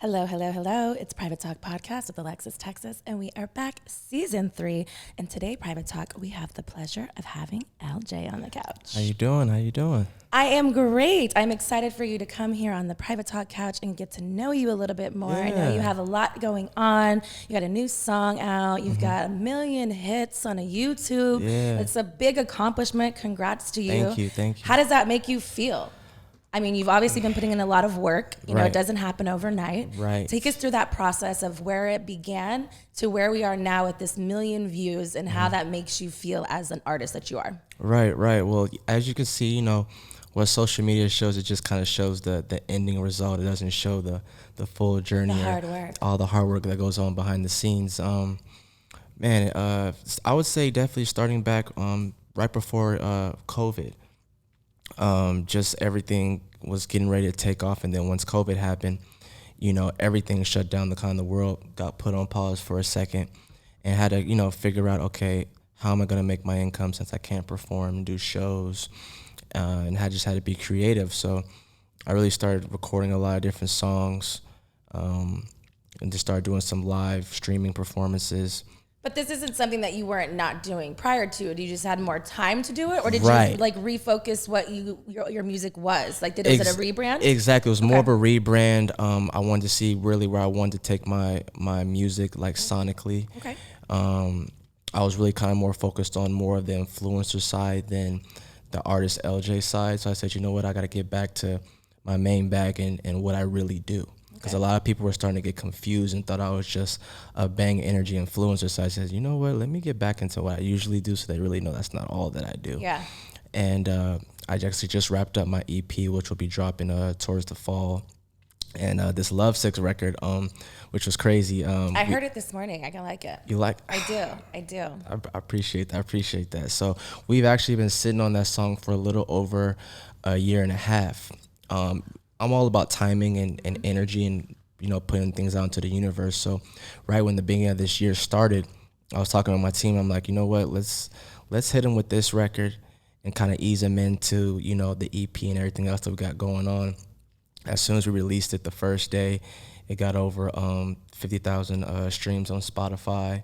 Hello, hello, hello. It's Private Talk Podcast with Alexis, Texas, and we are back season 3. And today, Private Talk, we have the pleasure of having LJ on the couch. How you doing? How you doing? I am great. I'm excited for you to come here on the Private Talk couch and get to know you a little bit more. I know you have a lot going on. You got a new song out. You've got a million hits on a YouTube. Yeah. It's a big accomplishment. Congrats to you. Thank you. How does that make you feel? I mean, you've obviously been putting in a lot of work. You know, Right. it doesn't happen overnight. Right. Take us through that process of where it began to where we are now with this million views and how that makes you feel as an artist that you are. Right. Well, as you can see, what social media shows, it just kind of shows the ending result. It doesn't show the full journey. The hard work. All the hard work that goes on behind the scenes. I would say definitely starting back right before COVID. Just everything was getting ready to take off, and then once COVID happened, everything shut down. The world got put on pause for a second, and had to figure out, okay, how am I gonna make my income since I can't perform and do shows, and I just had to be creative. So I really started recording a lot of different songs, and just started doing some live streaming performances. But this isn't something that you weren't not doing prior to it. You just had more time to do it, or did Right. you refocus what your music was? Was it a rebrand? Exactly, it was more of a rebrand. I wanted to see really where I wanted to take my music, like sonically. Okay. I was really kind of more focused on more of the influencer side than the artist LJ side. So I said, you know what, I got to get back to my main bag and what I really do. Because a lot of people were starting to get confused and thought I was just a bang energy influencer. So I said, you know what, let me get back into what I usually do so they really know that's not all that I do. Yeah. And I actually just wrapped up my EP, which will be dropping towards the fall. And this Love Six record, which was crazy. I heard it this morning. I can like it. You like? I do. I appreciate that. So we've actually been sitting on that song for a little over a year and a half. I'm all about timing and energy and, putting things out into the universe. So right when the beginning of this year started, I was talking to my team. I'm like, you know what, let's hit them with this record and kind of ease them into, the EP and everything else that we got going on. As soon as we released it the first day, it got over 50,000 streams on Spotify.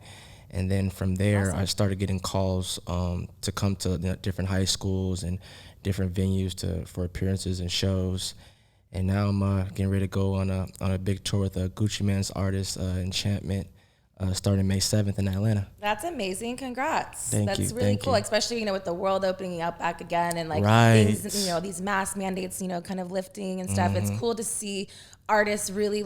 And then from there, awesome. I started getting calls to come to different high schools and different venues for appearances and shows. And now I'm getting ready to go on a big tour with Gucci Mane's artist, Enchantment, starting May 7th in Atlanta. That's amazing. Congrats. Thank you. That's really cool, especially, with the world opening up back again and things, these mask mandates, kind of lifting and stuff. It's cool to see artists really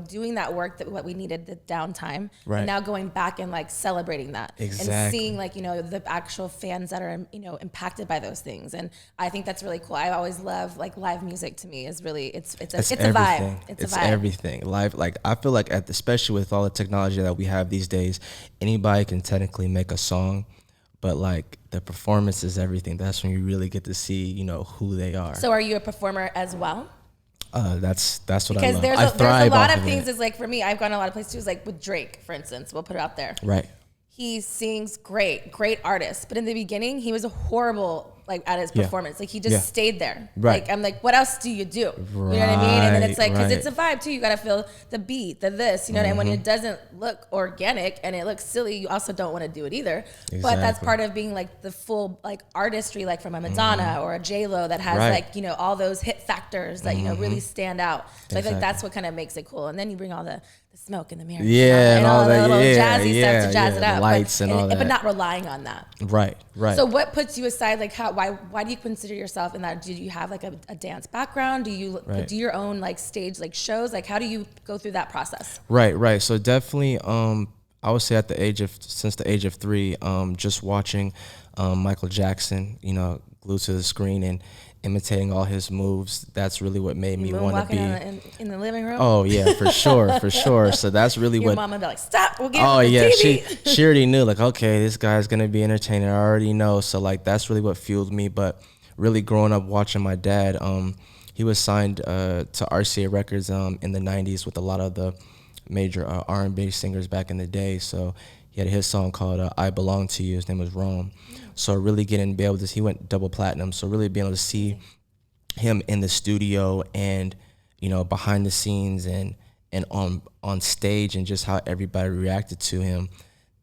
doing that work that what we needed, the downtime, and now going back and celebrating that and seeing the actual fans that are impacted by those things. And I think that's really cool. I always love live music. To me is really it's a vibe. It's a vibe. Everything live. I feel like especially with all the technology that we have these days, anybody can technically make a song, but the performance is everything. That's when you really get to see who they are. So are you a performer as well? That's what I love. Because there's a lot of things. Is for me, I've gone a lot of places too. With Drake, for instance, we'll put it out there. Right. He sings great artist. But in the beginning, he was horrible at his performance. He just stayed there. Right. I'm what else do you do? Right. You know what I mean? And then it's because it's a vibe too. You got to feel the beat, the this, and when it doesn't look organic and it looks silly, you also don't want to do it either. Exactly. But that's part of being the full artistry, from a Madonna or a J-Lo that has all those hit factors that, really stand out. So I think that's what kind of makes it cool. And then you bring all the smoke and the mirror. And all that the little jazzy stuff to jazz it up. Lights and all that. But not relying on that. Right. So what puts you aside? Why do you consider yourself in that? Do you have a dance background? Do you do your own stage shows? How do you go through that process? Right. So definitely, I would say since the age of 3, just watching Michael Jackson, glued to the screen and imitating all his moves. That's really what made me want to be in the living room. Oh yeah, for sure. So that's really your what. Mama be stop. We'll get oh the yeah, TV. she already knew. Okay, this guy's gonna be entertaining. I already know. So that's really what fueled me. But really growing up watching my dad, he was signed to RCA Records in the 90s with a lot of the major R&B singers back in the day. So he had a hit song called I Belong to You. His name was Rome. So really he went double platinum. So really being able to see him in the studio and, behind the scenes and and on stage and just how everybody reacted to him,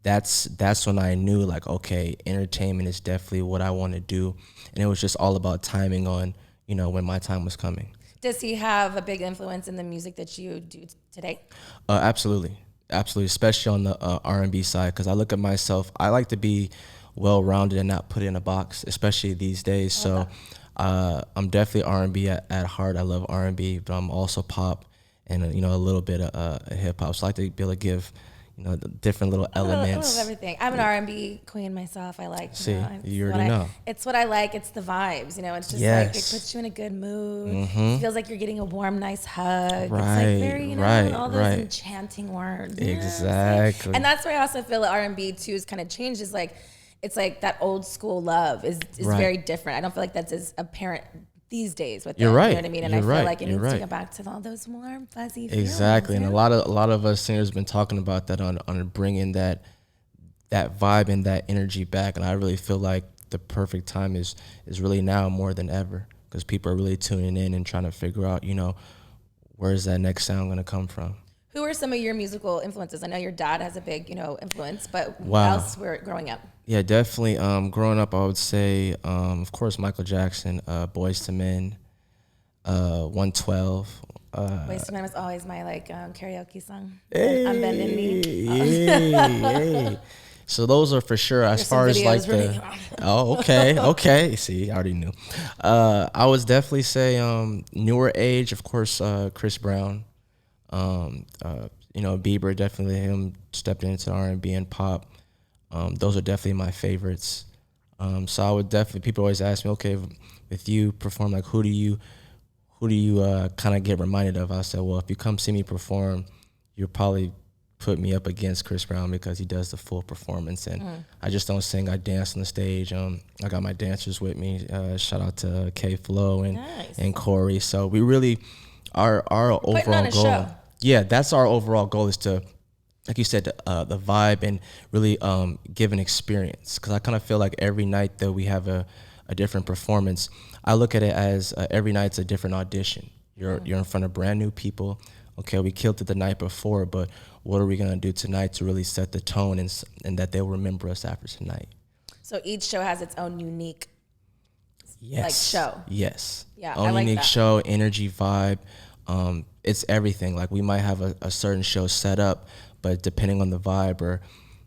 that's when I knew, like, okay, entertainment is definitely what I want to do. And it was just all about timing on, you know, when my time was coming. Does he have a big influence in the music that you do today? Absolutely, especially on the R&B side, because I look at myself, I like to be well-rounded and not put in a box, especially these days. So I'm definitely R&B at heart. I love R&B, but I'm also pop and, you know, a little bit of hip-hop. So I like to be able to give, you know, the different little elements. I love everything. I'm an R&B queen myself. I like, See, you already know. It's what I like. It's the vibes, you know. It's just like, it puts you in a good mood. It feels like you're getting a warm, nice hug. Right, it's like very, you know, all those enchanting words. Exactly. And that's why I also feel that R&B too is kind of changed. Is like, it's like that old school love is very different. I don't feel like that's as apparent these days with You're them, right. You know what I mean? And I feel like it needs to go back to all those warm, fuzzy feelings. Exactly. And a lot of us singers have been talking about that on bringing that vibe and that energy back. And I really feel like the perfect time is really now more than ever, because people are really tuning in and trying to figure out, you know, where's that next sound going to come from. Who are some of your musical influences? I know your dad has a big, you know, influence, but who else were growing up? Yeah, definitely. Growing up, I would say, of course, Michael Jackson, Boyz II Men, 112. Boyz II Men was always my karaoke song. Hey, I'm bending me. Hey. So those are for sure. As far as like the okay. See, I already knew. I would definitely say newer age, of course, Chris Brown. You know, Bieber, definitely him stepped into R&B and pop. Those are definitely my favorites. So I would definitely, people always ask me, okay, if you perform, like, who do you kind of get reminded of? I said, well, if you come see me perform, you'll probably put me up against Chris Brown, because he does the full performance, and I just don't sing. I dance on the stage. I got my dancers with me. Shout out to K Flo and Corey. So we really, our overall goal. Show. Yeah, that's our overall goal, is to, like you said, the vibe and really give an experience. Because I kind of feel like every night that we have a different performance, I look at it as every night's a different audition. You're in front of brand new people. Okay, we killed it the night before, but what are we going to do tonight to really set the tone and that they'll remember us after tonight? So each show has its own unique show. Yes. Yeah, own I like unique that. show, energy, vibe. It's everything. Like, we might have a certain show set up, but depending on the vibe or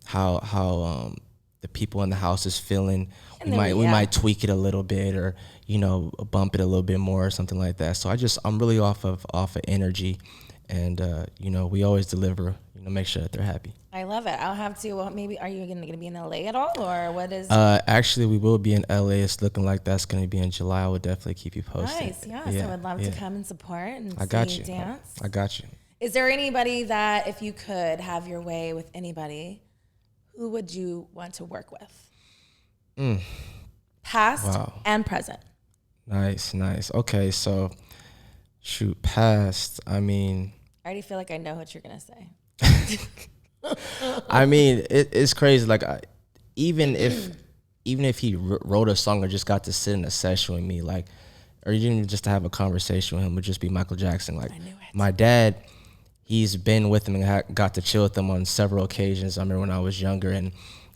how the people in the house is feeling, we might tweak it a little bit, or, you know, bump it a little bit more or something like that. So I'm really off of energy, and you know, we always deliver, you know, make sure that they're happy. I love it. I'll have to. Well, maybe are you going to be in LA at all, or what is? Actually, we will be in LA. It's looking like that's going to be in July. I would definitely keep you posted. Nice, yes. I would love to come and support and see you dance. I got you. Is there anybody that, if you could have your way with anybody, who would you want to work with? Past and present. Nice. Okay, so shoot, past. I mean, I already feel like I know what you're gonna say. I mean, it's crazy. Like, even if he wrote a song or just got to sit in a session with me, like, or even just to have a conversation with him, would just be Michael Jackson. Like, my dad, he's been with him and got to chill with him on several occasions. I remember when I was younger, and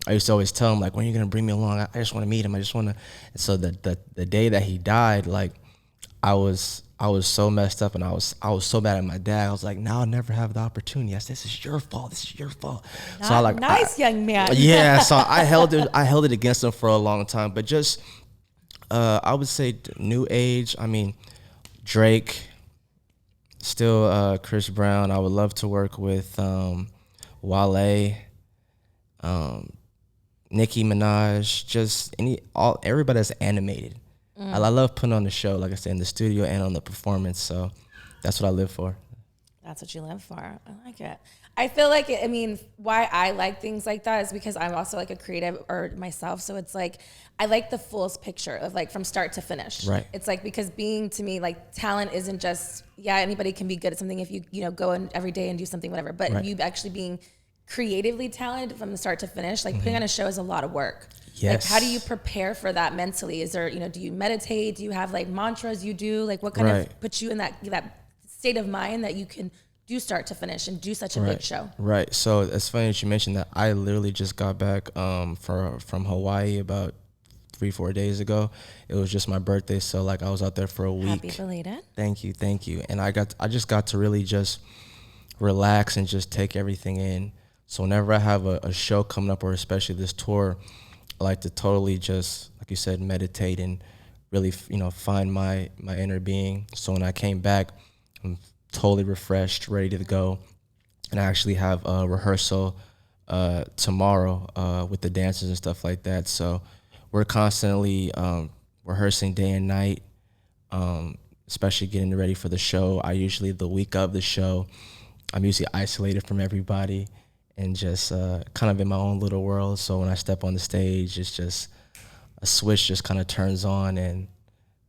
I used to always tell him, like, when are you gonna bring me along? I just want to meet him. I just want to. And so the day that he died, like, I was so messed up, and I was so mad at my dad. I was like, now I'll never have the opportunity. I said, this is your fault. So Young man. Yeah. So I held it against him for a long time. But just I would say new age. I mean, Drake, still Chris Brown. I would love to work with Wale, Nicki Minaj, just everybody that's animated. I love putting on the show, like I said, in the studio and on the performance. So that's what I live for. That's what you live for. I like it. I feel like why I like things like that is because I'm also like a creative or myself. So it's like, I like the fullest picture of like from start to finish. Right. It's like, because being to me, like, talent isn't just, anybody can be good at something if you go in every day and do something, whatever. But you actually being creatively talented from the start to finish, like putting on a show is a lot of work. Yes. Like, how do you prepare for that mentally? Is there, do you meditate? Do you have like mantras you do? Like, what kind of puts you in that state of mind that you can do start to finish and do such a big show? Right. So it's funny that you mentioned that. I literally just got back from Hawaii about 3-4 days ago. It was just my birthday, so like I was out there for a week. Happy belated. Thank you. And I just got to really just relax and just take everything in. So whenever I have a show coming up, or especially this tour, I like to totally just, like you said, meditate and really, find my inner being. So when I came back, I'm totally refreshed, ready to go. And I actually have a rehearsal tomorrow with the dancers and stuff like that. So we're constantly rehearsing day and night, especially getting ready for the show. The week of the show, I'm usually isolated from everybody and just kind of in my own little world. So when I step on the stage, it's just a switch just kind of turns on. And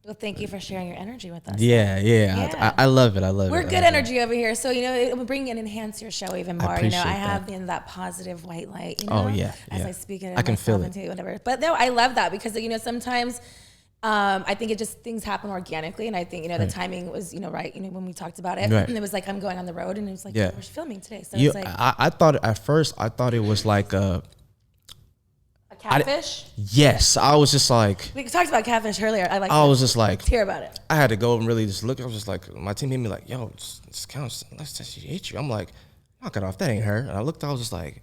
well, thank you for sharing your energy with us. Yeah. I love it. We're good energy over here. So, it will bring and enhance your show even more. I have that positive white light, Oh, yeah. As I speak it, I can feel it. Whatever. But no, I love that because, sometimes I think things happen organically. And I think, the timing was, right, when we talked about it. Right. And it was like, I'm going on the road and it was like, we're filming today. So it's like. I thought at first, it was like a catfish? Yes. I was just like. We talked about catfish earlier. I was just like. Hear about it. I had to go and really just look. I was just like, my team made me like, yo, this counts. She hate you. I'm like, knock it off. That ain't her. And I looked, I was just like,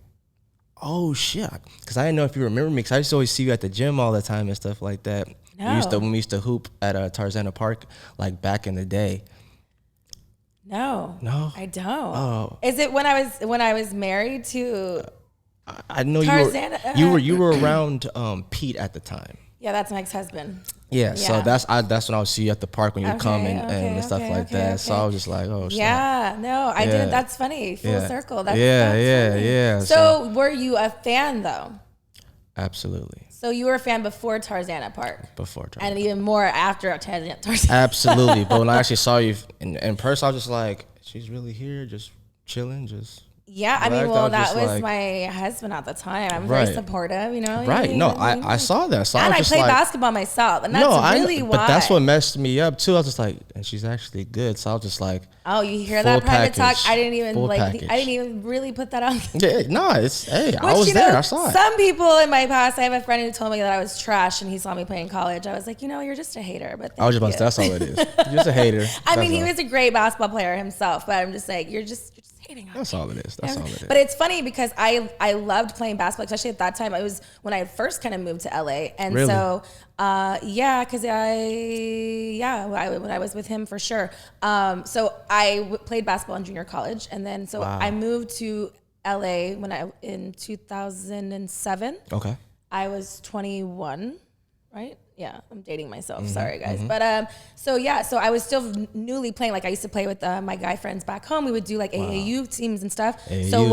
oh shit. Because I didn't know if you remember me. Because I used to always see you at the gym all the time and stuff like that. No. When we used to hoop at Tarzana Park, like back in the day. No, I don't. Oh, is it when I was married to? I know Tarzana? you were around Pete at the time. Yeah, that's my ex-husband. Yeah, so that's when I would see you at the park when you come and stuff like that. So I was just like, oh, yeah, no, I did. That's funny. Full circle. That's yeah. So were you a fan though? Absolutely. So you were a fan before Tarzana Park? Before Tarzana. And even more after Tarzana. Absolutely. But when I actually saw you in person, I was just like, she's really here, just chilling, just... Yeah, I mean, well, that was my husband at the time. I'm very supportive, Right. No, I saw that. So and I played basketball myself, and that's really why. But that's what messed me up too. I was just like, and she's actually good. So I was just like, oh, you hear that private talk? I didn't even really put that on. Yeah, no, I was there. I saw it. Some people in my past, I have a friend who told me that I was trash, and he saw me play in college. I was like, you're just a hater. But I was just about to say, that's all it is. You're just a hater. I mean, he was a great basketball player himself, but I'm just like, you're just hating on That's all it is. That's all it is. But it's funny because I loved playing basketball, especially at that time. It was when I first kind of moved to LA. And really? So, because when I was with him for sure. So I played basketball in junior college. And then, I moved to LA in 2007. Okay. I was 21, right? Yeah, I'm dating myself. Sorry, guys. But so I was still newly playing. Like I used to play with my guy friends back home. We would do like AAU teams and stuff. AAU, so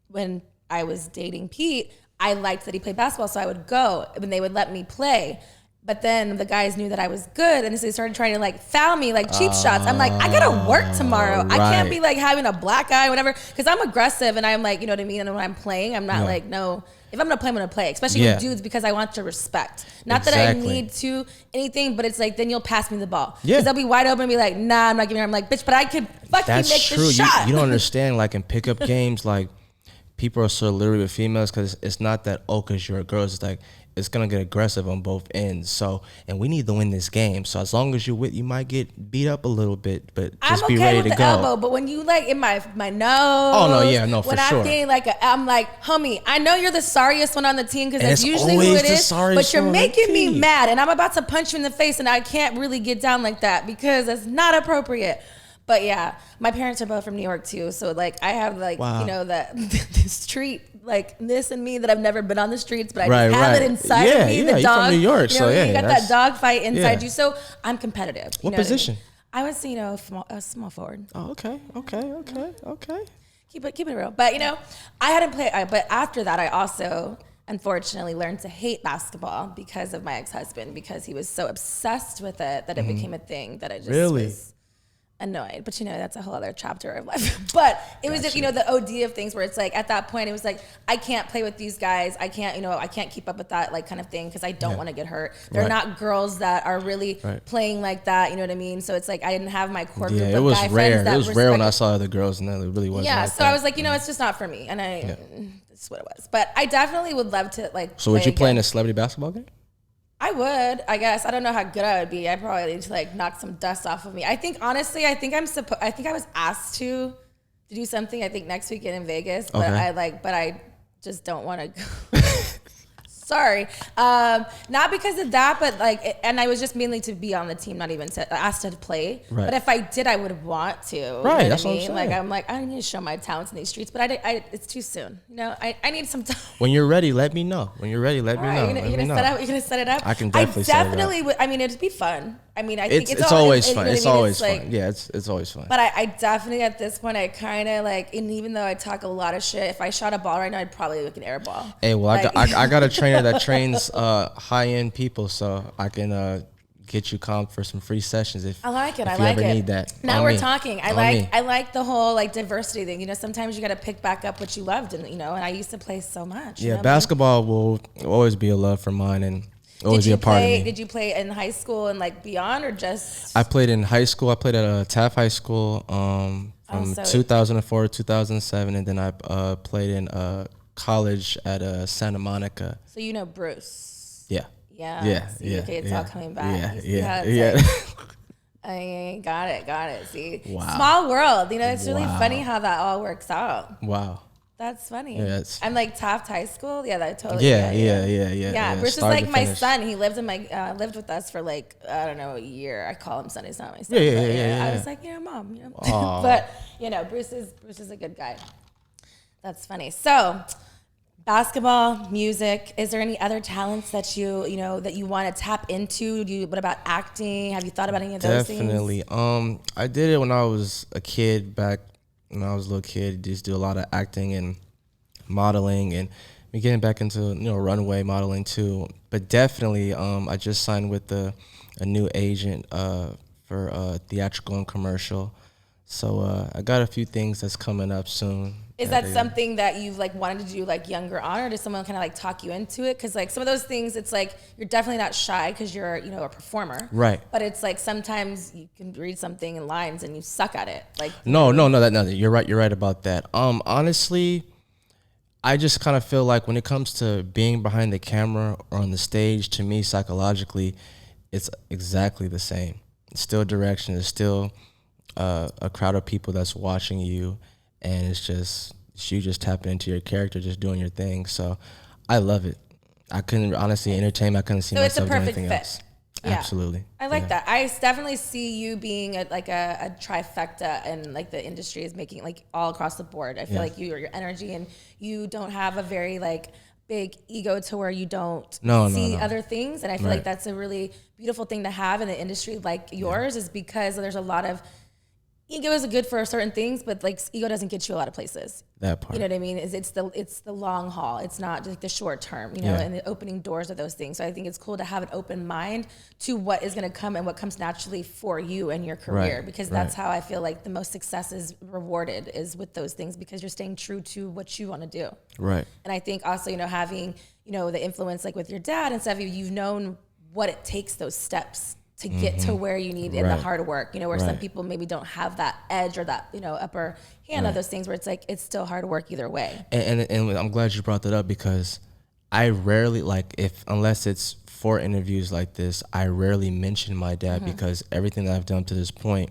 when I was dating Pete, I liked that he played basketball, so I would go and they would let me play. But then the guys knew that I was good, and so they started trying to like foul me, like cheap shots. I'm like, I gotta work tomorrow. Right. I can't be like having a black eye, or whatever, because I'm aggressive and I'm like, you know what I mean. And when I'm playing, I'm not like no. If I'm gonna play, I'm gonna play, especially with dudes, because I want to respect. Not that I need to anything, but it's like then you'll pass me the ball. Yeah, because they'll be wide open and be like, nah, I'm not giving her. I'm like, bitch, but I could fucking make this shot. You don't understand. Like in pickup games, like people are so leery with females because it's not that because you're a girl. It's like it's gonna get aggressive on both ends. So, and we need to win this game. So as long as you're with, you might get beat up a little bit, but just be ready to go. I'm okay with the elbow, but when you like in my nose, oh no, yeah, no, for sure. When I'm getting I'm like, homie, I know you're the sorriest one on the team because that's usually who it is, but you're making me mad, and I'm about to punch you in the face, and I can't really get down like that because it's not appropriate. But yeah, my parents are both from New York too, so like I have like the street like this in me that I've never been on the streets, but I just have it inside of me. The dog, you're from New York, so you got that dog fight inside you. So I'm competitive. What position? I was a small forward. Oh, okay. Keep it real, but I hadn't played. But after that, I also unfortunately learned to hate basketball because of my ex-husband, because he was so obsessed with it that it became a thing that I just was. annoyed, but that's a whole other chapter of life. But it was just, the OD of things where it's like, at that point, it was like, I can't play with these guys. I can't, I can't keep up with that like kind of thing because I don't want to get hurt. They're not girls that are really playing like that. You know what I mean? So it's like, I didn't have my core group of it was guy rare. friends that it was rare when I saw other girls, and it really wasn't. Yeah, like so that. I was like, it's just not for me, and that's what it was. But I definitely would love to like. So would you play in a celebrity basketball game? I would, I guess. I don't know how good I would be. I probably need to like knock some dust off of me. I think honestly, I think I was asked to do something. I think next weekend in Vegas, but I just don't want to go. Sorry, not because of that, but like, and I was just mainly to be on the team, not even asked to play. Right. But if I did, I would want to. Right, that's what I'm saying. Like I'm like, I need to show my talents in these streets, but it's too soon. I need some time. When you're ready, let me know. When you're ready, let me know. You're gonna set it up. I can definitely set it up. Would. I mean, it'd be fun. I mean, I think it's always fun. It's always fun. Yeah, it's always fun. But I definitely at this point I kind of like, and even though I talk a lot of shit, if I shot a ball right now, I'd probably look an air ball. Hey, well, like, I got a trainer that trains high end people, so I can get you comped for some free sessions if I like it. If you ever need that. Now we're talking. I like the whole like diversity thing. Sometimes you got to pick back up what you loved, and and I used to play so much. Yeah, basketball will always be a love for mine, and always be a part of me. Did you play in high school and like beyond, or just? I played in high school. I played at Taft High School from 2004 to 2007, and then I played in college at Santa Monica. So Bruce. Yeah. Yeah. Okay, it's all coming back. Yeah. I got it. See, wow. Small world. It's really funny how that all works out. Wow. That's funny. Yeah, I'm like Taft High School. Yeah, that totally. Yeah. Bruce is like my son. He lived lived with us for like, I don't know, a year. I call him son. He's not my son. I was like, Mom. But Bruce is a good guy. That's funny. So, basketball, music. Is there any other talents that that you want to tap into? What about acting? Have you thought about any of those things? Definitely. I did it when I was a kid back. When I was a little kid, just do a lot of acting and modeling, and me getting back into runway modeling too. But definitely, I just signed with a new agent for theatrical and commercial. So I got a few things that's coming up soon. Is that something that you've like wanted to do like younger on, or does someone kind of like talk you into it? Because like some of those things, it's like you're definitely not shy because you're a performer, right? But it's like sometimes you can read something in lines and you suck at it. Like no, you're right. You're right about that. Honestly, I just kind of feel like when it comes to being behind the camera or on the stage, to me psychologically, it's exactly the same. It's still direction. It's still a crowd of people that's watching you. And it's just you just tapping into your character, just doing your thing. So I love it. I couldn't honestly entertain. I couldn't see myself doing anything else. Yeah. Absolutely. I like that. I definitely see you being a trifecta, and like the industry is making like all across the board. I feel like your energy, and you don't have a very like big ego to where you don't see other things. And I feel like that's a really beautiful thing to have in the industry like yours, is because there's a lot of ego is good for certain things, but like ego doesn't get you a lot of places. That part. You know what I mean? It's the long haul. It's not just the short term, and the opening doors of those things. So I think it's cool to have an open mind to what is going to come and what comes naturally for you and your career, because that's how I feel like the most success is rewarded, is with those things, because you're staying true to what you want to do. Right. And I think also, having, the influence like with your dad and stuff, you've known what it takes, those steps to get to where you need in the hard work, where some people maybe don't have that edge or that, upper hand of those things, where it's like, it's still hard work either way. And I'm glad you brought that up, because I rarely, unless it's for interviews like this, I rarely mention my dad, because everything that I've done to this point,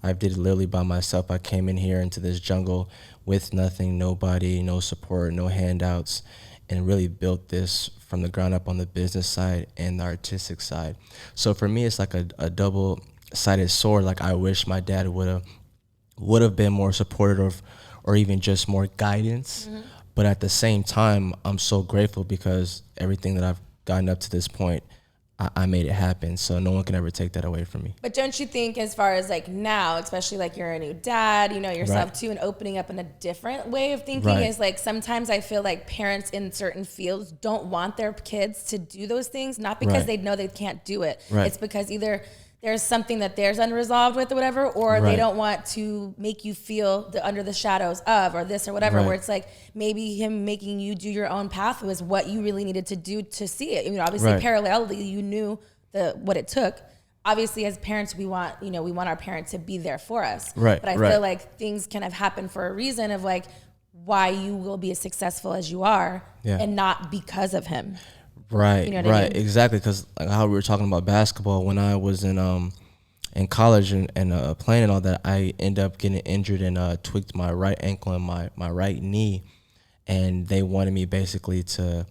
I've did it literally by myself. I came in here into this jungle with nothing, nobody, no support, no handouts, and really built this from the ground up on the business side and the artistic side. So for me, it's like a double-sided sword. Like, I wish my dad would have been more supportive, or even just more guidance. But at the same time, I'm so grateful, because everything that I've gotten up to this point, I made it happen. So no one can ever take that away from me. But don't you think, as far as like now, especially like you're a new dad, yourself too, and opening up in a different way of thinking, is like, sometimes I feel like parents in certain fields don't want their kids to do those things, not because they know they can't do it. It's because either there's something that there's unresolved with or whatever, or they don't want to make you feel under the shadows of, or this or whatever, where it's like maybe him making you do your own path was what you really needed to do to see it. Obviously parallelly, you knew what it took. Obviously as parents, we want our parents to be there for us. But I feel like things can have happened for a reason of like why you will be as successful as you are and not because of him. Right, you know what I mean? Exactly. Because like how we were talking about basketball, when I was in college and playing and all that, I ended up getting injured and tweaked my right ankle and my right knee, and they wanted me basically to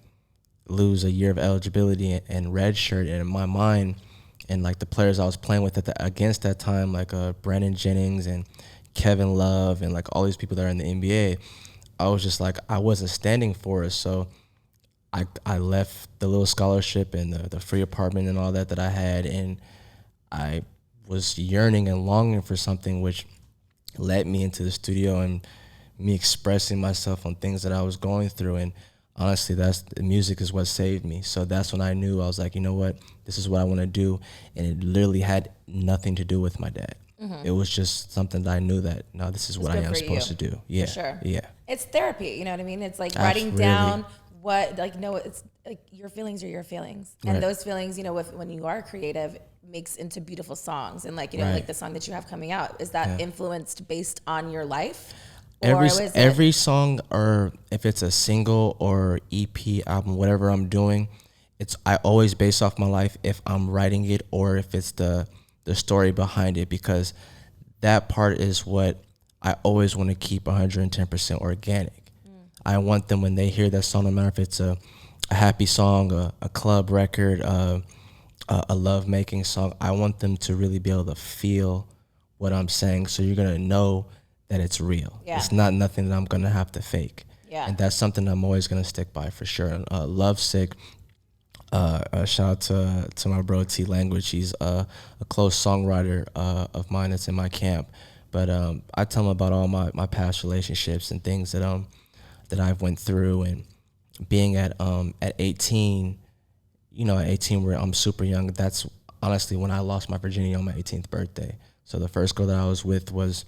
lose a year of eligibility and redshirt. And in my mind, and like the players I was playing with against that time, like Brandon Jennings and Kevin Love and like all these people that are in the NBA, I was just like, I wasn't standing for it, so I left the little scholarship and the free apartment and all that I had, and I was yearning and longing for something, which led me into the studio and me expressing myself on things that I was going through. And honestly, the music is what saved me. So that's when I knew, I was like, you know what, this is what I want to do. And it literally had nothing to do with my dad. It was just something that I knew that, no, this is what I am supposed to do. Yeah, for sure. Yeah. It's therapy, you know what I mean? It's like writing down it's like your feelings are your feelings, and those feelings, when you are creative, makes into beautiful songs. And like like the song that you have coming out, is that influenced based on your life? Every song, or if it's a single or EP album, whatever I'm doing, I always base off my life if I'm writing it, or if it's the story behind it, because that part is what I always want to keep 110% organic. I want them, when they hear that song, no matter if it's a happy song, a club record, a love-making song, I want them to really be able to feel what I'm saying, so you're going to know that it's real. It's not nothing that I'm going to have to fake. And that's something I'm always going to stick by for sure. Lovesick, shout out to my bro T Language. He's a close songwriter of mine that's in my camp. But I tell him about all my past relationships and things that I've went through, and being at 18, at 18 where I'm super young, that's honestly when I lost my virginity on my 18th birthday. So the first girl that I was with was,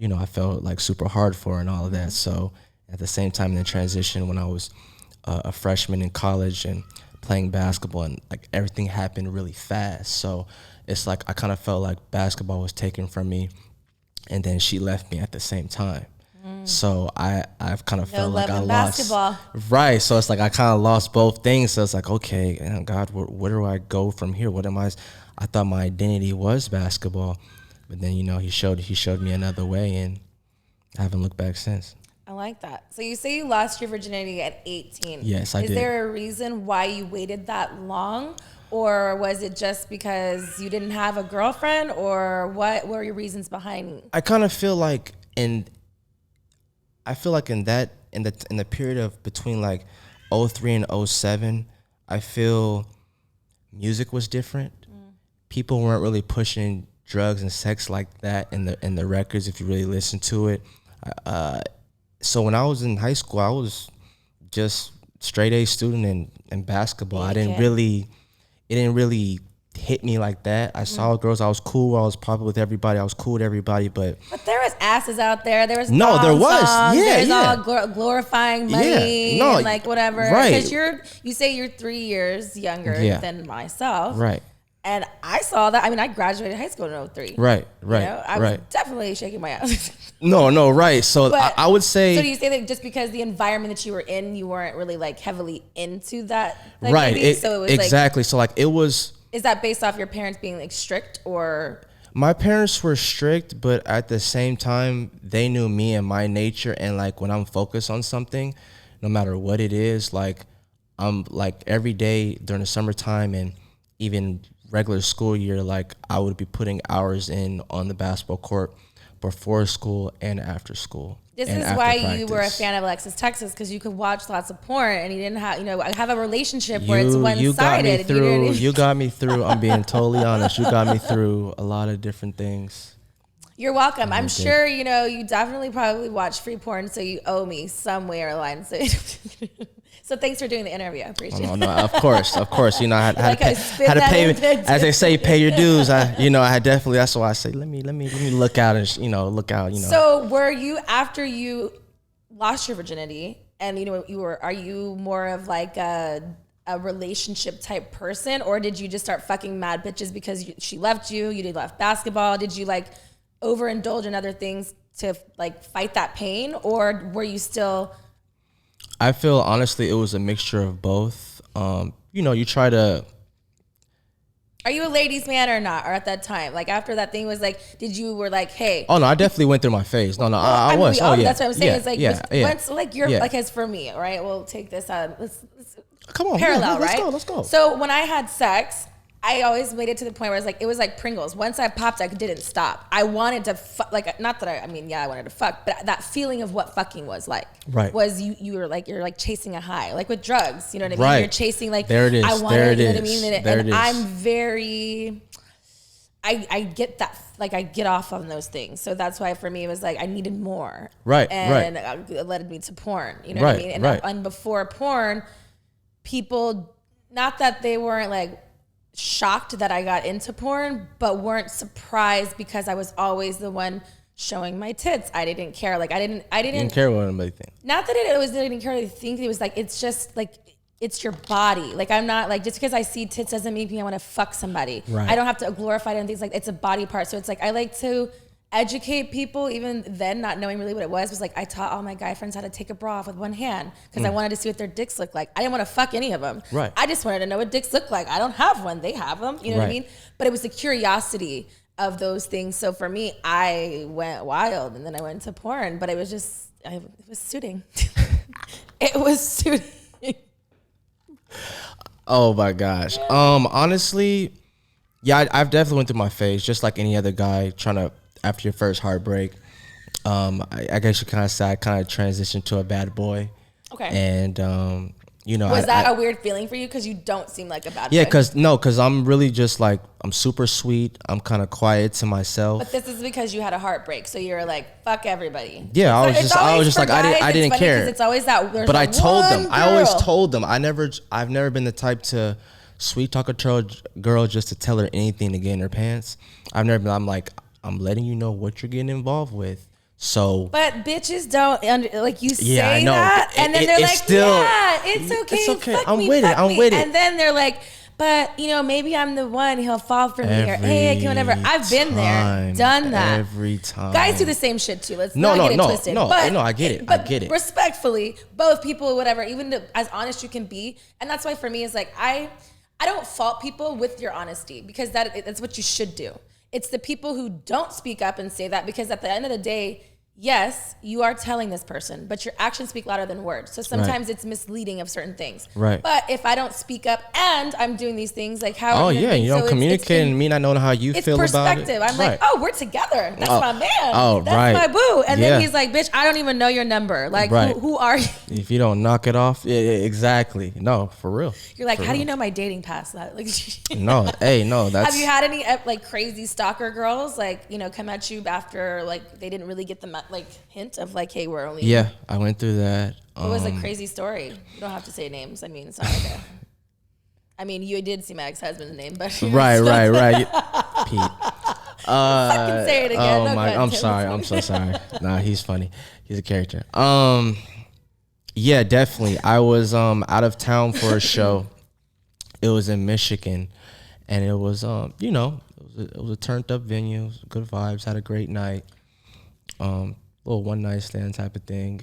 I felt like super hard for her and all of that. So at the same time in the transition, when I was a freshman in college and playing basketball, and like everything happened really fast. So it's like I kind of felt like basketball was taken from me, and then she left me at the same time. So I've kind of felt like I lost basketball. Right. So it's like I kind of lost both things. So it's like, okay, God, where do I go from here? What am I thought my identity was basketball, but then he showed me another way, and I haven't looked back since. I like that. So you say you lost your virginity at 18. Yes, I did. Is there a reason why you waited that long? Or was it just because you didn't have a girlfriend? Or what were your reasons behind? I kind of feel like in the period of between like 03 and 07, I feel music was different. People weren't really pushing drugs and sex like that in the records, if you really listen to it. So when I was in high school, I was just straight A student in basketball. It didn't really hit me like that. I saw girls, I was cool, I was popular with everybody, I was cool with everybody, but there was asses out there. There was there was songs, there's all glorifying money, and like whatever. Because you say you're 3 years younger than myself, right? And I saw that. I mean, I graduated high school in 03. Right. I was definitely shaking my ass. No, right. So I would say. So do you say that just because the environment that you were in, you weren't really like heavily into that? Like, right. So it was exactly. So like it was. Is that based off your parents being like strict, or? My parents were strict, but at the same time, they knew me and my nature. And like when I'm focused on something, no matter what it is, like I'm like every day during the summertime and even regular school year, like I would be putting hours in on the basketball court before school and after school. This is why you were a fan of Alexis, Texas, because you could watch lots of porn and you didn't have a relationship where it's one-sided. You got me through. I'm being totally honest. You got me through a lot of different things. You're welcome. I'm sure, you definitely probably watch free porn, so you owe me somewhere along. So So thanks for doing the interview. I appreciate it. No, of course. You know, I had to pay, as they say, pay your dues. I had definitely. That's why I say, let me look out and look out. So were you, after you lost your virginity, and are you more of like a relationship type person, or did you just start fucking mad bitches because she left you? You left basketball. Did you like overindulge in other things to like fight that pain, or were you still? I feel honestly it was a mixture of both. You try to. Are you a ladies' man or not? Or at that time, like after that thing was like, were like, hey? Oh no, I definitely went through my phase. No, I was. Yeah. That's what I'm saying. It's like once, like you're like, as for me, right? We'll take this out. Let's come on, parallel, let's right? Let's go. So when I had sex, I always made it to the point where it was like Pringles. Once I popped, I didn't stop. I wanted to not that I wanted to fuck, but that feeling of what fucking was like. Right. Was you're like chasing a high, like with drugs. You know what I mean? Right. You're chasing like, there it is. I want there it. You know what I mean? There and it is. I'm very. I get that, like I get off on those things. So that's why for me it was like I needed more. Right. And it led me to porn. You know what I mean? And before porn, people, not that they weren't like shocked that I got into porn, but weren't surprised because I was always the one showing my tits. I didn't care. Like I didn't care what anybody think. Not that I didn't care what they think. It was like, it's just like, it's your body. Like I'm not like, just because I see tits doesn't make me I want to fuck somebody. Right. I don't have to glorify it and things like, it's a body part. So it's like, I like to educate people, even then not knowing really what it was like I taught all my guy friends how to take a bra off with one hand because I wanted to see what their dicks look like. I didn't want to fuck any of them. Right. I just wanted to know what dicks look like. I don't have one. They have them. You know what I mean? But it was the curiosity of those things. So for me, I went wild and then I went to porn, but it was just, it was suiting. It was suiting. Oh my gosh. Honestly, yeah, I've definitely went through my phase, just like any other guy trying to, after your first heartbreak. I guess you kind of say I kind of transitioned to a bad boy. Okay. And was that a weird feeling for you? Because you don't seem like a bad boy. Yeah, because I'm really just like, I'm super sweet. I'm kind of quiet to myself. But this is because you had a heartbreak, so you're like, fuck everybody. Yeah, I was just like, I didn't care. It's always that. But I told them. I always told them. I've never been the type to sweet talk a girl just to tell her anything to get in her pants. I'm like, I'm letting you know what you're getting involved with. So, but bitches don't like you say I know. that, and then they're like, still, yeah, it's okay. It's okay. Fuck I'm me, with it. I'm with it. And then they're like, but maybe I'm the one he'll fall for me, or hey, I can whatever. I've been there, done that. Every time. Guys do the same shit too. Let's not get it twisted. No, I get it. But I get it. Respectfully, both people, whatever, even as honest you can be, and that's why for me is like I don't fault people with your honesty because that's what you should do. It's the people who don't speak up and say that because at the end of the day, yes, you are telling this person, but your actions speak louder than words. So sometimes it's misleading of certain things. Right. But if I don't speak up and I'm doing these things, like how? Oh yeah, you don't communicate and me not knowing how you feel about it. It's perspective. I'm like, oh, we're together. That's my man. Oh, that's my boo. And then he's like, bitch, I don't even know your number. Like, who are you? If you don't knock it off, yeah, exactly. No, for real. You're like, how do you know my dating past? Like, no, that's. Have you had any like crazy stalker girls like come at you after like they didn't really get the like hint of like, hey, we're only. Yeah, I went through that. What was a crazy story? You don't have to say names. I mean, it's not like a. I mean, you did see my ex-husband's name, but right. Pete. Fucking say it again. Oh my! I'm sorry. I'm so sorry. Nah, he's funny. He's a character. Yeah, definitely. I was out of town for a show. It was in Michigan, and it was it was a turned up venue. It was good vibes. Had a great night. Little one night stand type of thing.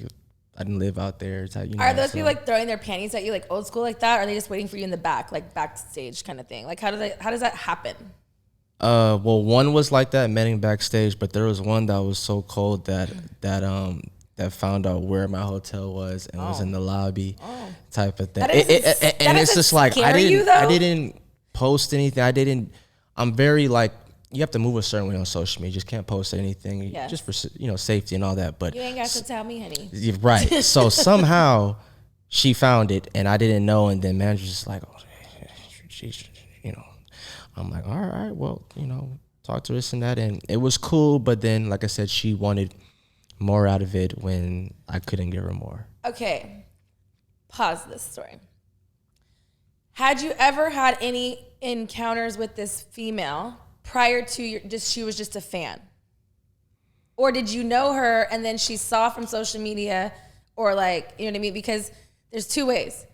I didn't live out there. Type, Are those people like throwing their panties at you like old school like that? Or are they just waiting for you in the back, like backstage kind of thing? Like how does that happen? Well, one was like that, meeting backstage, but there was one that was so cold that found out where my hotel was and was in the lobby, type of thing. And it's just like I didn't post anything. I'm very like. You have to move a certain way on social media. You just can't post anything, just for safety and all that. But you ain't got to tell me, honey. Right. So somehow she found it, and I didn't know. And then manager's just like, I'm like, all right, well, talk to this and that, and it was cool. But then, like I said, she wanted more out of it when I couldn't give her more. Okay. pause this story. Had you ever had any encounters with this female prior to she was just a fan? Or did you know her and then she saw from social media, or like, you know what I mean? Because there's two ways.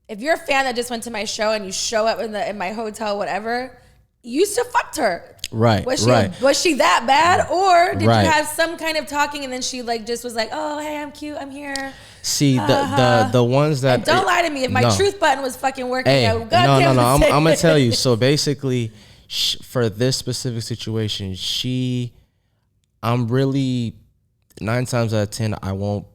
If you're a fan that just went to my show and you show up in my hotel, whatever, you still fucked her. Right. Was she that bad? Or did you have some kind of talking and then she like just was like, oh, hey, I'm cute, I'm here. See, the ones that... And don't lie to me. If my truth button was fucking working, hey, no, I'm going to tell you. So basically, for this specific situation, I'm really, 9 times out of 10, I won't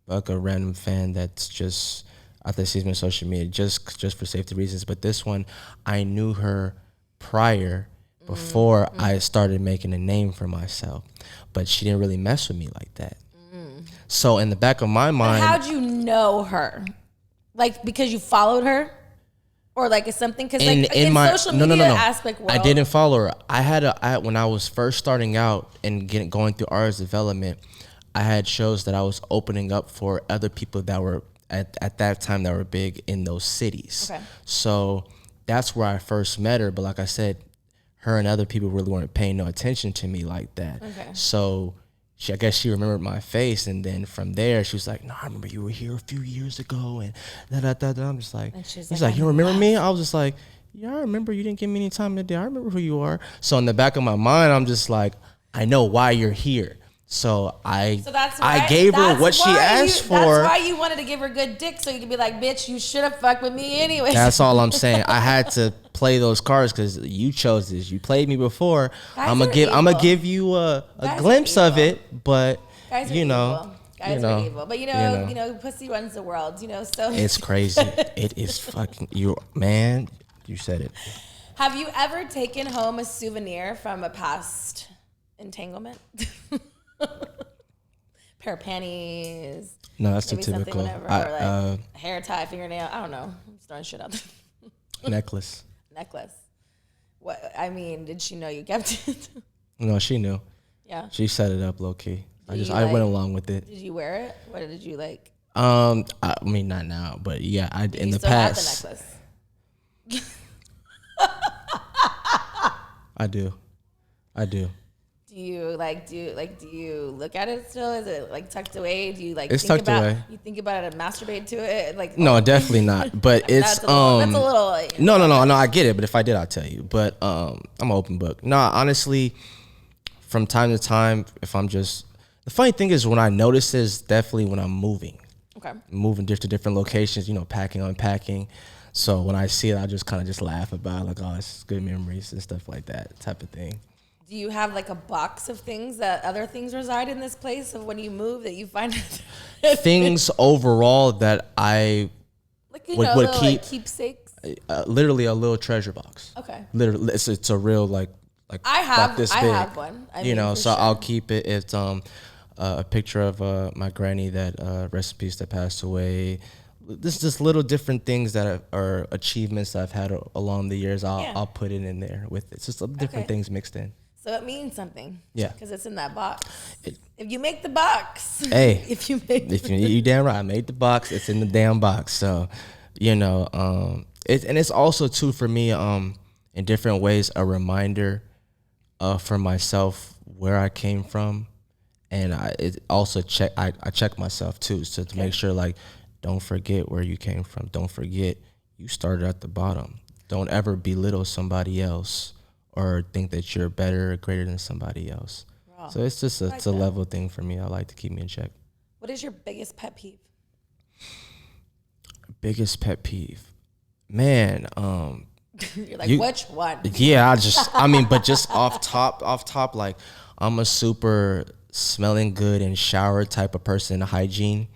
fuck a random fan that's just out there sees me on social media just for safety reasons. But this one, I knew her prior, before I started making a name for myself. But she didn't really mess with me like that. So in the back of my mind... How'd you know her? Like, because you followed her? Or like it's something? Because like in my social media aspect world... I didn't follow her. When I was first starting out and going through artist development, I had shows that I was opening up for other people that were at that time that were big in those cities. Okay. So that's where I first met her. But like I said, her and other people really weren't paying no attention to me like that. Okay. So I guess she remembered my face, and then from there she was like, "No, I remember you were here a few years ago," and da. I'm just like, he's like, "You remember me?" I was just like, "Yeah, I remember. You didn't give me any time today. I remember who you are." So in the back of my mind, I'm just like, I know why you're here. So I gave her what she asked for. That's why you wanted to give her good dick, so you could be like, bitch, you should have fucked with me anyway. That's all I'm saying. I had to play those cards because you chose this. You played me before. I'm gonna give you a glimpse of it, but you know. Guys are evil. But you know, pussy runs the world, so it's crazy. It is fucking you said it. Have you ever taken home a souvenir from a past entanglement? Pair of panties. No, that's too typical. Whatever, or like hair tie, fingernail. I don't know. I'm just throwing shit out there. Necklace. What? I mean, did she know you kept it? No, she knew. Yeah. She set it up low key. I went along with it. Did you wear it? What did you like? I mean, not now, but yeah, in the past. Have the necklace? I do. Do you look at it still? Is it like tucked away? Do you like it's tucked away? You think about it and masturbate to it? Like no, definitely not. But it's that's a little No, I get it. But if I did, I'll tell you. But I'm an open book. No, honestly, from time to time, if I'm just the funny thing is when I notice is definitely when I'm moving. Okay. Moving to different locations, packing, unpacking. So when I see it, I just kind of just laugh about it, like, oh, it's good memories and stuff like that type of thing. Do you have like a box of things that other things reside in this place of when you move that you find things overall that I would keep like keepsakes? Literally a little treasure box. Okay. Literally, it's a real like I have this big. I have one. So sure. I'll keep it. It's a picture of my granny that rest in peace that passed away. This just little different things that are achievements that I've had along the years. I'll put it in there with it. It's just different things mixed in. So it means something. Yeah. Because it's in that box. If you make the box. Hey. You damn right. I made the box. It's in the damn box. So, it's also too for me, in different ways, a reminder for myself where I came from. And I check myself too. So to make sure like, don't forget where you came from. Don't forget you started at the bottom. Don't ever belittle somebody else or think that you're better or greater than somebody else. Wow. So it's just it's a level thing for me. I like to keep me in check. What is your biggest pet peeve? Biggest pet peeve? Man, you're like, which one? Yeah, but just off top, like I'm a super smelling good and shower type of person, hygiene.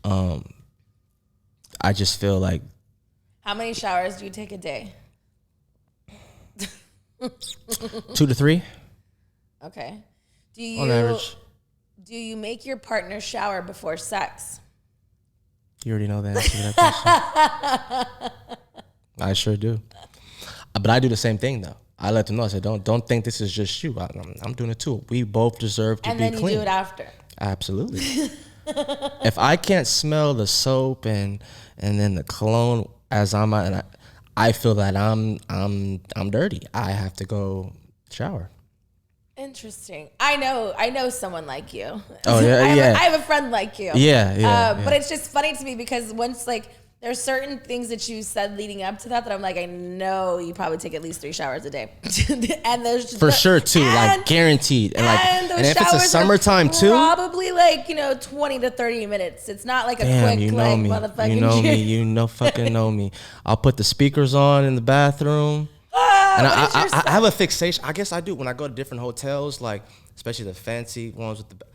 I just feel like. How many showers do you take a day? 2 to 3. Okay. On average. Do you make your partner shower before sex? You already know the answer to that question. I sure do. But I do the same thing though. I let them know. I said, don't think this is just you. I'm doing it too. We both deserve to be clean. And then you do it after. Absolutely. If I can't smell the soap and then the cologne as I feel that I'm dirty, I have to go shower. Interesting. I know someone like you. Oh yeah, I have a friend like you. Yeah. But it's just funny to me because once like there's certain things that you said leading up to that I'm like, I know you probably take at least 3 showers a day. And there's for sure too, like guaranteed. And if it's a summertime too, probably like 20 to 30 minutes. It's not like a quick motherfucking. You fucking know me. I'll put the speakers on in the bathroom. And I have a fixation. I guess I do when I go to different hotels, like especially the fancy ones with the.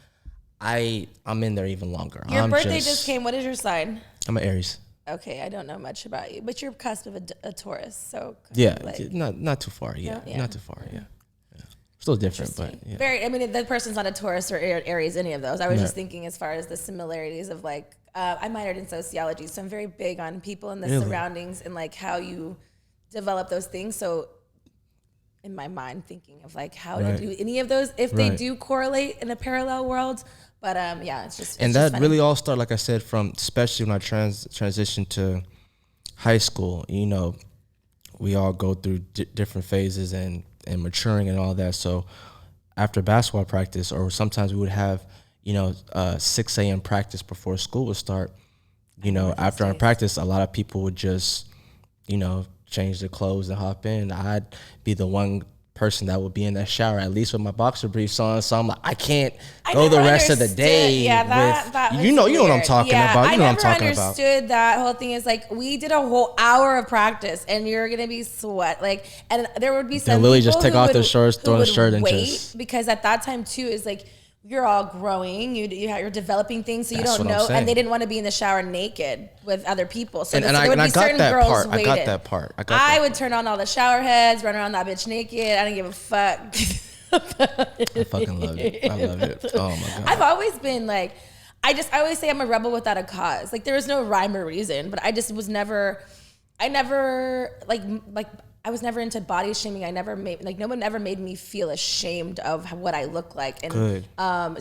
I'm in there even longer. Your birthday just came. What is your sign? I'm an Aries. Okay, I don't know much about you, but you're cusp of a Taurus, so yeah, not too far. Yeah, not too far. Yeah. Still different, but yeah. Very. I mean, that person's not a Taurus or Aries, any of those. I was just thinking as far as the similarities of like. I minored in sociology, so I'm very big on people and the surroundings and like how you develop those things. So. In my mind, thinking of like how to do any of those if they do correlate in a parallel world, but it's just that funny. Really all started, like I said, from especially when I transitioned to high school. We all go through different phases and maturing and all that. So after basketball practice, or sometimes we would have 6 a.m. practice before school would start. After our practice, a lot of people would just change their clothes and hop in. I'd be the one person that would be in that shower, at least with my boxer briefs on. So I'm like, I can't go the rest of the day. Yeah, that you know what I'm talking about. I never understood that whole thing. Is like we did a whole hour of practice, and you're gonna be sweat and there would be some. They'll literally just take off their shorts, throw a shirt, and just because at that time too is like. You're all growing. You're developing things, so you don't know. And they didn't want to be in the shower naked with other people. So there would be certain girls waiting. I got that part. I would turn on all the shower heads, run around that bitch naked. I didn't give a fuck. I fucking loved it. I love it. Oh my god. I've always been like, I always say I'm a rebel without a cause. Like there was no rhyme or reason, but I just was never. I never I was never into body shaming. I never made no one ever made me feel ashamed of what I look like. And good.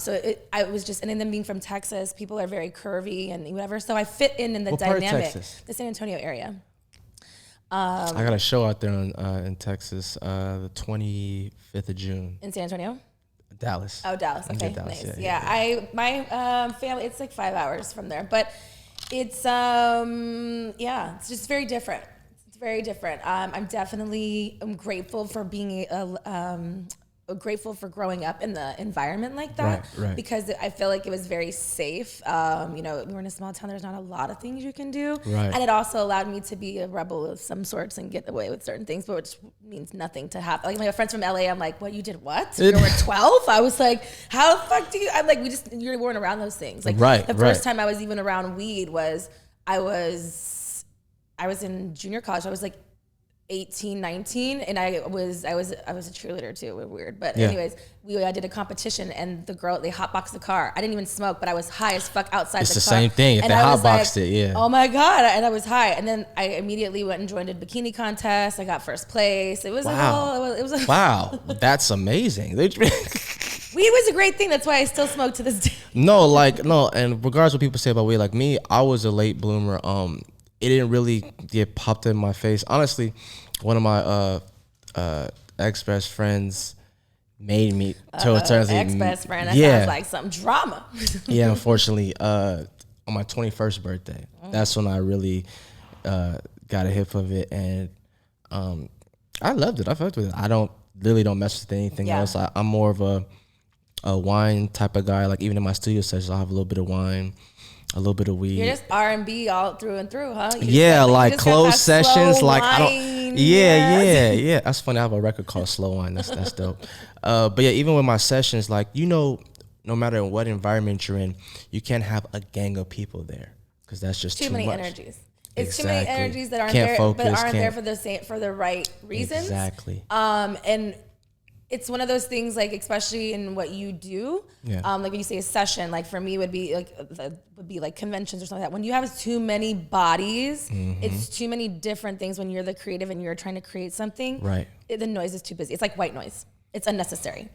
So I was just, and then being from Texas, people are very curvy and whatever. So I fit in the what dynamic. Part of Texas? The San Antonio area. I got a show out there in Texas, the 25th of June. In San Antonio? Dallas. Oh, Dallas. Okay, Dallas, nice. Yeah. My family, it's like 5 hours from there, but it's it's just very different. Very different. I'm grateful for being grateful for growing up in the environment like that, right. Because I feel like it was very safe. We're in a small town. There's not a lot of things you can do, right. And it also allowed me to be a rebel of some sorts and get away with certain things, but which means nothing to happen. Like my friends from LA, I'm like, what, you did what? You were 12? I was like, how the fuck do you? I'm like, you weren't around those things. Like the first time I was even around weed was I was in junior college. I was like 18, 19, and I was a cheerleader too. We're weird, but anyways, I did a competition, and they hotboxed the car. I didn't even smoke, but I was high as fuck outside the car. It's the same thing. If they hotboxed it, yeah. Oh my god! And I was high, and then I immediately went and joined a bikini contest. I got first place. It was wow. That's amazing. Weed was a great thing. That's why I still smoke to this day. No, and regardless of what people say about weed, like me, I was a late bloomer. It didn't really get popped in my face. Honestly, one of my ex-best friends made me ex-best friend. That sounds like some drama. Yeah, unfortunately, on my 21st birthday, that's when I really got a hit of it, and I loved it. I fucked with it. I don't mess with anything else. I'm more of a wine type of guy. Like even in my studio sessions, I'll have a little bit of wine. A little bit of weed. You're just R&B all through and through, huh? Like closed sessions. Like wine, I don't. Yeah. That's funny. I have a record called Slow Wine. That's dope. But yeah, even with my sessions, like no matter what environment you're in, you can't have a gang of people there because that's just too many much. Energies. It's too many energies that aren't can't there, focus, but aren't there for the right reasons. Exactly. And it's one of those things, like especially in what you do. Yeah. Like when you say a session, like for me would be like conventions or something like that. When you have too many bodies, it's too many different things. When you're the creative and you're trying to create something, right? The noise is too busy. It's like white noise. It's unnecessary.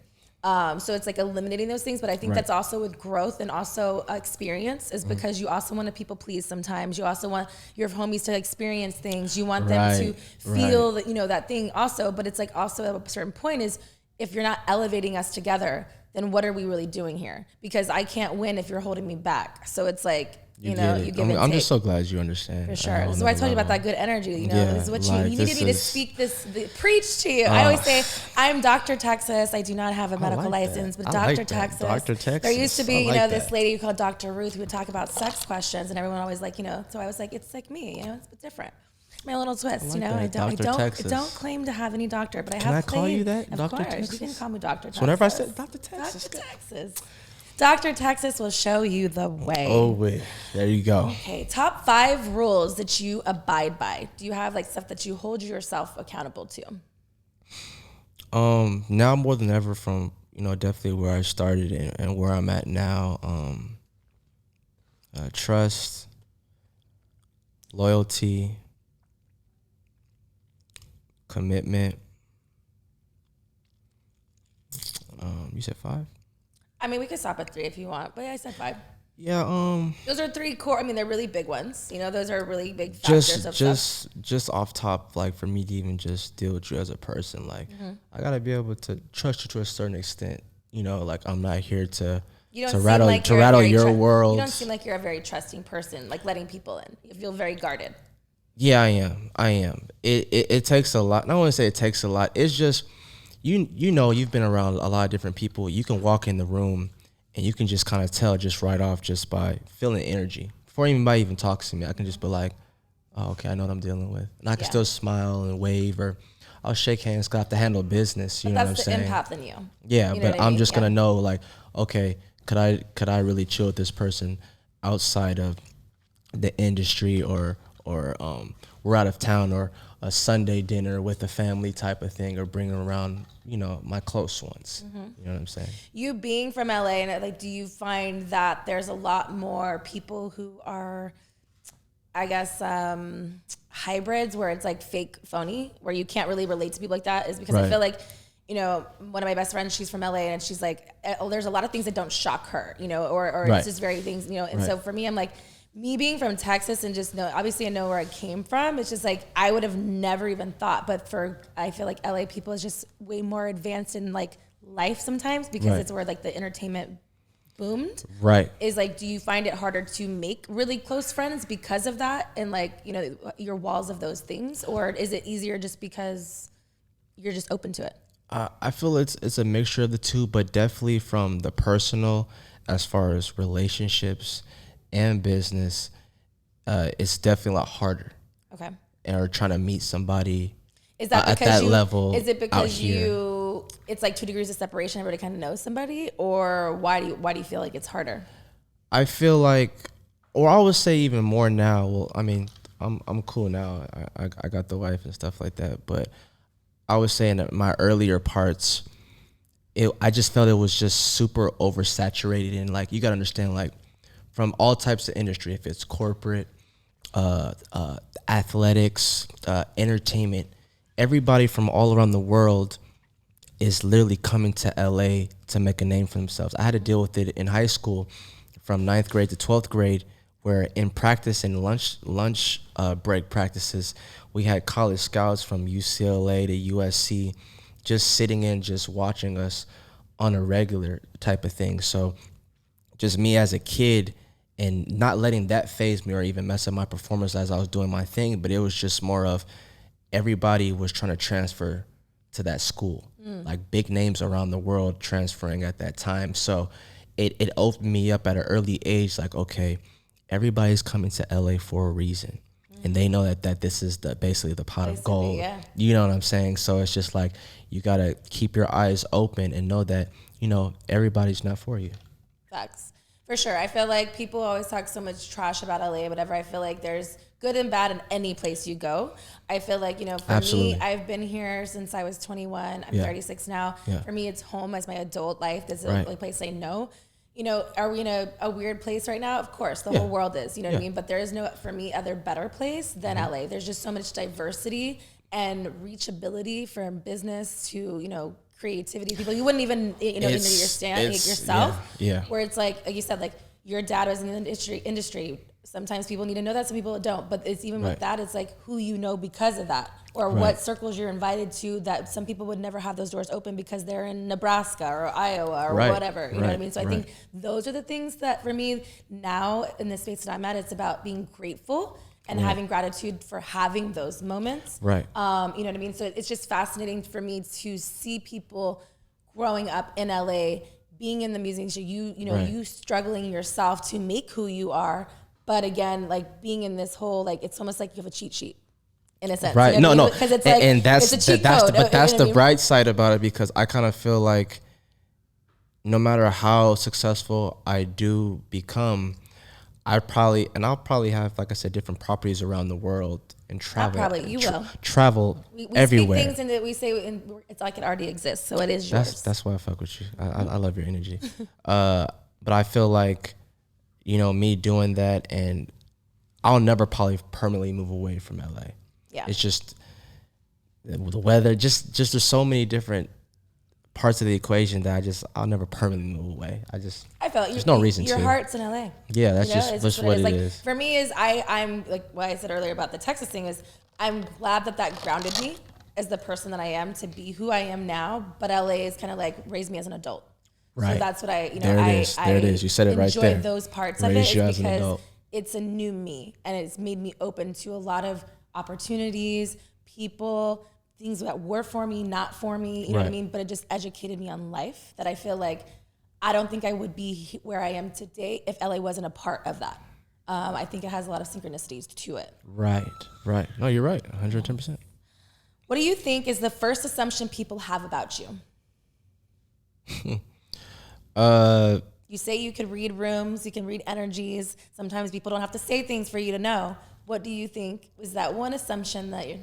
So it's like eliminating those things. But I think that's also with growth and also experience is because you also want to people please sometimes. You also want your homies to experience things. You want them to feel that, that thing also. But it's like also at a certain point is if you're not elevating us together, then what are we really doing here? Because I can't win if you're holding me back. So it's like, you give and take. I'm just so glad you understand. For sure. This is why I told you about that good energy. This is what you needed me to speak preach to you. I always say, I'm Dr. Texas. I do not have a medical license, but Dr. Texas. Dr. Texas. There used to be, this lady called Dr. Ruth who would talk about sex questions, and everyone always like, so I was like, it's like me, it's different. My little twist, I don't claim to have any doctor, but I have. Can I call you that, Dr. Texas? You can call me Dr. Texas. So whenever I said Dr. Texas, Dr. Texas will show you the way. Oh, wait. There you go. Okay, top 5 rules that you abide by. Do you have stuff that you hold yourself accountable to? Now more than ever from, definitely where I started and where I'm at now. Trust, loyalty, commitment. You said 5? I mean, we could stop at 3 if you want, but I said 5. Yeah. Those are 3 core. I mean, they're really big ones. Those are really big factors of stuff. Just off top, for me to even just deal with you as a person, I gotta be able to trust you to a certain extent. I'm not here to rattle your world. You don't seem like you're a very trusting person, letting people in. You feel very guarded. Yeah, I am. It takes a lot. I don't want to say it takes a lot. It's just, you've been around a lot of different people. You can walk in the room and you can just kind of tell just right off just by feeling energy. Before anybody even talks to me, I can just be like, oh, okay, I know what I'm dealing with. And I can still smile and wave, or I'll shake hands because I have to handle business. You know what I'm saying? That's the empath in you. Yeah, but I'm just going to know, okay, could I really chill with this person outside of the industry, or we're out of town, or a Sunday dinner with a family type of thing, or bringing around, my close ones. Mm-hmm. You know what I'm saying? You being from LA, and do you find that there's a lot more people who are, I guess, hybrids, where it's fake phony, where you can't really relate to people like that? Is because I feel like, one of my best friends, she's from LA, and she's like, there's a lot of things that don't shock her, or it's just very things, and so for me, I'm like, me being from Texas and just obviously I know where I came from. It's just I would have never even thought, but I feel like LA people is just way more advanced in life sometimes, because it's where the entertainment boomed. Right. Is do you find it harder to make really close friends because of that and your walls of those things, or is it easier just because you're just open to it? I feel it's a mixture of the two, but definitely from the personal, as far as relationships and business, it's definitely a lot harder. Okay. Or trying to meet somebody at that level. Is it because it's 2 degrees of separation, everybody kind of knows somebody, or why do you feel like it's harder? I feel or I would say even more now. Well, I mean, I'm cool now. I got the wife and stuff like that, but I was saying that my earlier parts, I just felt it was just super oversaturated, and you gotta understand, from all types of industry, if it's corporate, athletics, entertainment, everybody from all around the world is literally coming to LA to make a name for themselves. I had to deal with it in high school from 9th grade to 12th grade, where in practice and lunch break practices, we had college scouts from UCLA to USC just sitting in, just watching us on a regular type of thing. So just me as a kid, and not letting that faze me or even mess up my performance as I was doing my thing, but it was just more of everybody was trying to transfer to that school, big names around the world transferring at that time. So it opened me up at an early age, okay, everybody's coming to LA for a reason. And they know that this is basically the pot of gold. Yeah. You know what I'm saying? So it's just you got to keep your eyes open and know that, everybody's not for you. Facts. For sure. I feel like people always talk so much trash about LA, whatever. I feel like there's good and bad in any place you go. I feel like, for Absolutely. me, I've been here since I was 21. I'm 36 now. Yeah. For me, it's home as my adult life. This is the only place I know. Are we in a weird place right now? Of course, the whole world is, what I mean? But there is no, for me, other better place than LA. There's just so much diversity and reachability from business to, creativity, people you wouldn't even understand yourself. Yeah. Where it's like you said, like your dad was in the industry. Sometimes people need to know that, some people don't. But it's even with that, it's like who you know because of that, or what circles you're invited to that some people would never have those doors open because they're in Nebraska or Iowa or whatever. You know what I mean? So I think those are the things that for me now in the space that I'm at, it's about being grateful and having gratitude for having those moments. Right. You know what I mean? So it's just fascinating for me to see people growing up in LA, being in the music industry, you struggling yourself to make who you are. But again, like being in this whole, like, it's almost like you have a cheat sheet in a sense. Right. You know No. Because it's like, and that's, it's a cheat that's code. that's the bright side about it, because I kind of feel like no matter how successful I do become, I'll probably have, like I said, different properties around the world and travel. Travel we everywhere. Speak things and that we say it's like it already exists, so it is yours. That's why I fuck with you. I love your energy. But I feel like, me doing that, and I'll never probably permanently move away from LA. Yeah. It's just the weather. Just there's so many different parts of the equation that I'll never permanently move away. I felt there's no reason your to. Your heart's in LA. Yeah, that's just what it is. For me, I'm like what I said earlier about the Texas thing is I'm glad that grounded me as the person that I am to be who I am now. But LA is kind of like raised me as an adult. Right. So that's what there it is. You said it right there. Enjoy those parts of it because it's a new me, and it's made me open to a lot of opportunities, people, things that were for me, not for me. You know what I mean? But it just educated me on life that I feel like I don't think I would be where I am today if LA wasn't a part of that. I think it has a lot of synchronicities to it. Right. No, you're right. 110%. What do you think is the first assumption people have about you? You say you could read rooms, you can read energies. Sometimes people don't have to say things for you to know. What do you think was that one assumption that you're...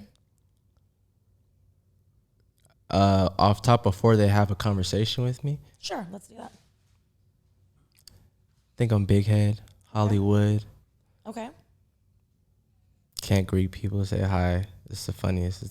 Off top before they have a conversation with me? Sure, let's do that. I think I'm big head, Hollywood. Okay. Can't greet people, say hi. It's the funniest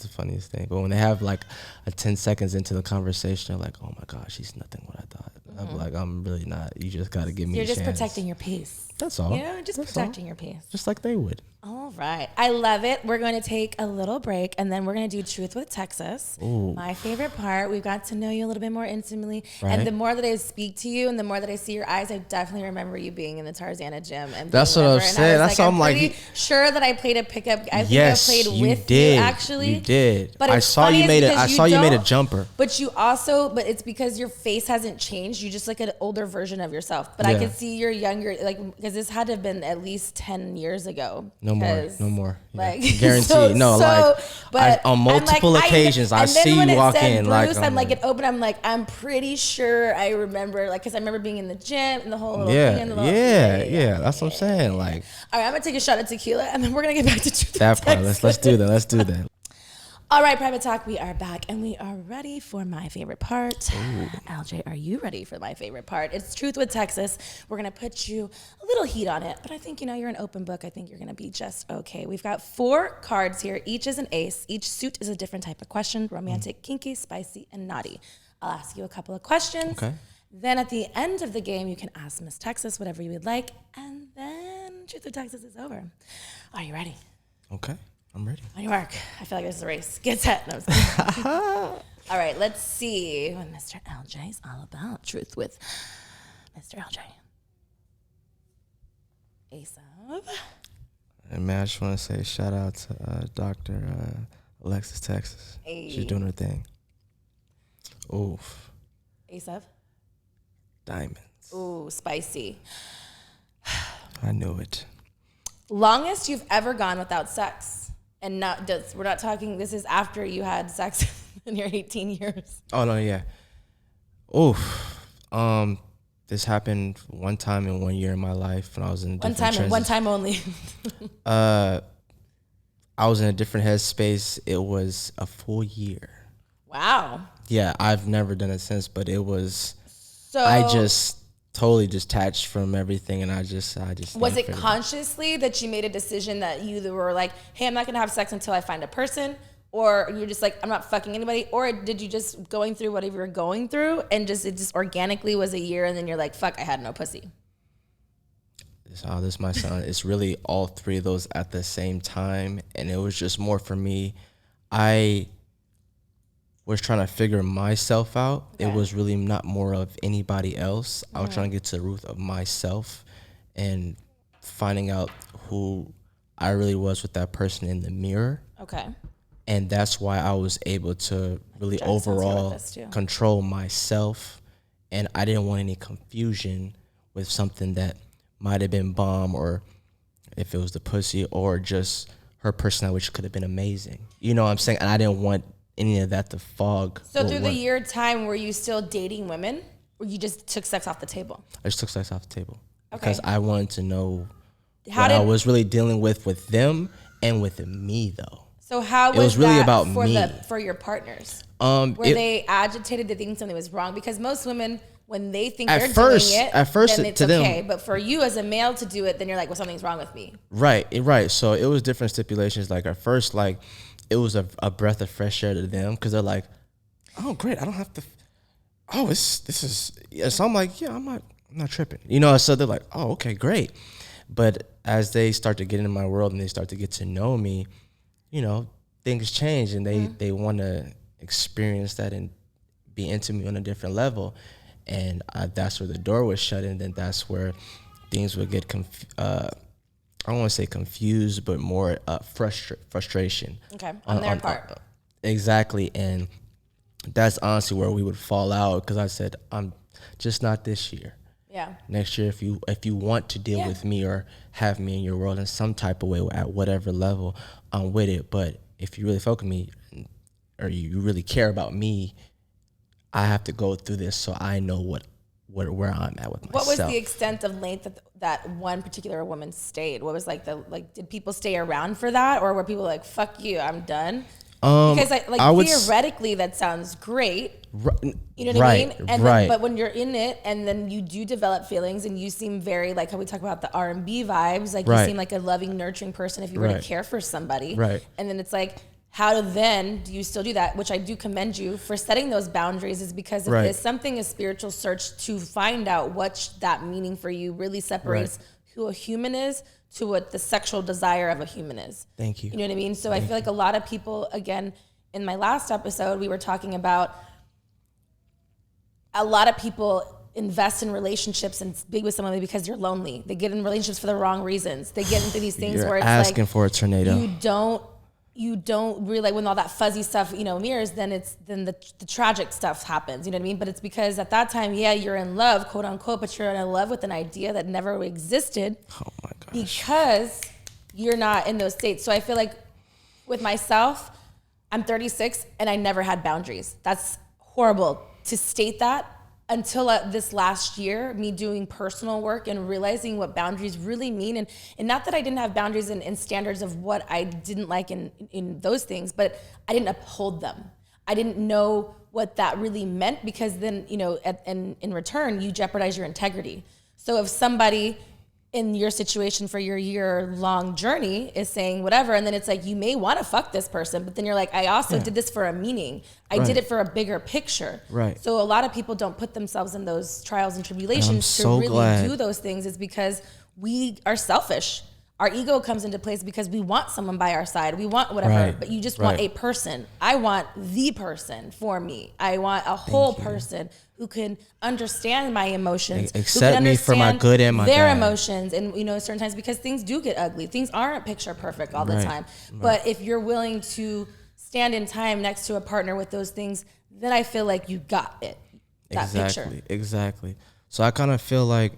thing. But when they have like a 10 seconds into the conversation, they're like, oh my gosh, she's nothing what I thought. I'm like, I'm really not. You just got to give me a chance. You're just protecting your peace. That's all. Yeah, just protecting your peace. Just like they would. All right. I love it. We're going to take a little break, and then we're going to do Truth with Texas. Ooh. My favorite part. We've got to know you a little bit more intimately. Right. And the more that I speak to you and the more that I see your eyes, I definitely remember you being in the Tarzana gym. And that's what I'm saying. That's what I'm like. I'm pretty sure that I played a pickup. I think yes, I played with did. you, actually. You did. But I saw you made a jumper. But it's because your face hasn't changed. You just like an older version of yourself. But I could see you're younger, like, because this had to have been at least 10 years ago. No more. Like, guaranteed. But on multiple occasions, I see you walk in. Bruce, I'm like, it opened. I'm like, I'm pretty sure I remember, like, because I remember being in the gym and the whole little thing. Yeah. That's what I'm saying. Like, all right, I'm gonna take a shot of tequila, and then we're gonna get back to that part. Let's do that. All right, Private Talk, we are back, and we are ready for my favorite part. Ooh. LJ, are you ready for my favorite part? It's Truth with Texas. We're going to put you a little heat on it, but I think, you're an open book. I think you're going to be just okay. We've got 4 cards here. Each is an ace. Each suit is a different type of question: romantic, kinky, spicy, and naughty. I'll ask you a couple of questions. Okay. Then at the end of the game, you can ask Miss Texas whatever you would like, and then Truth with Texas is over. Are you ready? Okay. I'm ready. On your mark. I feel like this is a race. Get set. No, all right, let's see what Mr. LJ is all about. Truth with Mr. LJ. Ace of. And man, I just want to say shout out to Dr. Alexis, Texas. Hey. She's doing her thing. Oof. Ace of. Diamonds. Ooh, spicy. I knew it. Longest you've ever gone without sex. And we're not talking, this is after you had sex in your 18 years. Oh, no, yeah. Oof. This happened one time in 1 year in my life when I was in one time only. I was in a different headspace. It was a full year. Wow. Yeah, I've never done it since, but it was, I just totally detached from everything, and I just was it consciously that you made a decision that you were like, hey, I'm not gonna have sex until I find a person, or you're just like, I'm not fucking anybody, or did you just going through whatever you're going through and it just organically was a year and then you're like, fuck, I had no pussy? This might sound, it's really all three of those at the same time. And it was just more for me. I was trying to figure myself out. Okay. It was really not more of anybody else. I was trying to get to the root of myself and finding out who I really was with that person in the mirror. Okay. And that's why I was able to really overall control myself. And I didn't want any confusion with something that might have been bomb, or if it was the pussy, or just her personality, which could have been amazing. You know what I'm saying? And I didn't want any of that to fog. So through the year time, were you still dating women, or you just took sex off the table? I just took sex off the table. Okay. Because I wanted to know what I was really dealing with them and with me, though. So how was it really about for your partners? Were they agitated? Did they think something was wrong? Because most women, when they think they're doing it, then it's okay. But for you as a male to do it, then you're like, well, something's wrong with me. Right. So it was different stipulations. Like at first, like it was a breath of fresh air to them, because they're like, oh, great, I don't have to. Oh, this is. Yeah. So I'm like, yeah, I'm not tripping. You know. So they're like, oh, okay, great. But as they start to get into my world and they start to get to know me, you know, things change, and they want to experience that and be intimate on a different level. And that's where the door was shut, and then that's where things would get I don't want to say confused, but more frustration. Okay, on their part. Exactly, and that's honestly where we would fall out, because I said, I'm just not this year. Yeah. Next year, if you want to deal with me or have me in your world in some type of way at whatever level, I'm with it. But if you really fuck with me, or you really care about me, I have to go through this so I know where I'm at with myself. What was the extent of length that one particular woman stayed? What was did people stay around for that, or were people like, fuck you, I'm done? Because theoretically that sounds great. You know what I mean? And then, but when you're in it, and then you do develop feelings, and you seem very, like how we talk about the R&B vibes, like you seem like a loving, nurturing person if you were to care for somebody. Right. And then it's like, how do you still do that? Which I do commend you for setting those boundaries, is because it is something, a spiritual search to find out what that meaning for you really separates who a human is to what the sexual desire of a human is. Thank you. You know what I mean? So I feel like a lot of people, again, in my last episode, we were talking about a lot of people invest in relationships and be with someone because you're lonely. They get in relationships for the wrong reasons. They get into these things where it's asking for a tornado. You don't really, like, when all that fuzzy stuff, mirrors, then the tragic stuff happens, you know what I mean? But it's because at that time, you're in love, quote unquote, but you're in love with an idea that never existed. Oh my gosh. Because you're not in those states. So I feel like with myself, I'm 36 and I never had boundaries. That's horrible to state that, until this last year, me doing personal work and realizing what boundaries really mean. And not that I didn't have boundaries and standards of what I didn't like in those things, but I didn't uphold them. I didn't know what that really meant, because then, in return, you jeopardize your integrity. So if somebody in your situation for your year-long journey is saying whatever, and then it's like, you may want to fuck this person, but then you're like, I also did this for a meaning. I did it for a bigger picture. Right. So a lot of people don't put themselves in those trials and tribulations to really do those things, is because we are selfish. Our ego comes into place because we want someone by our side. We want whatever, but you just want a person. I want the person for me. I want a whole person who can understand my emotions, accept me for my good and my their bad. Emotions, and certain times, because things do get ugly. Things aren't picture perfect all the time. But if you're willing to stand in time next to a partner with those things, then I feel like you got it. That picture. Exactly. So I kind of feel like.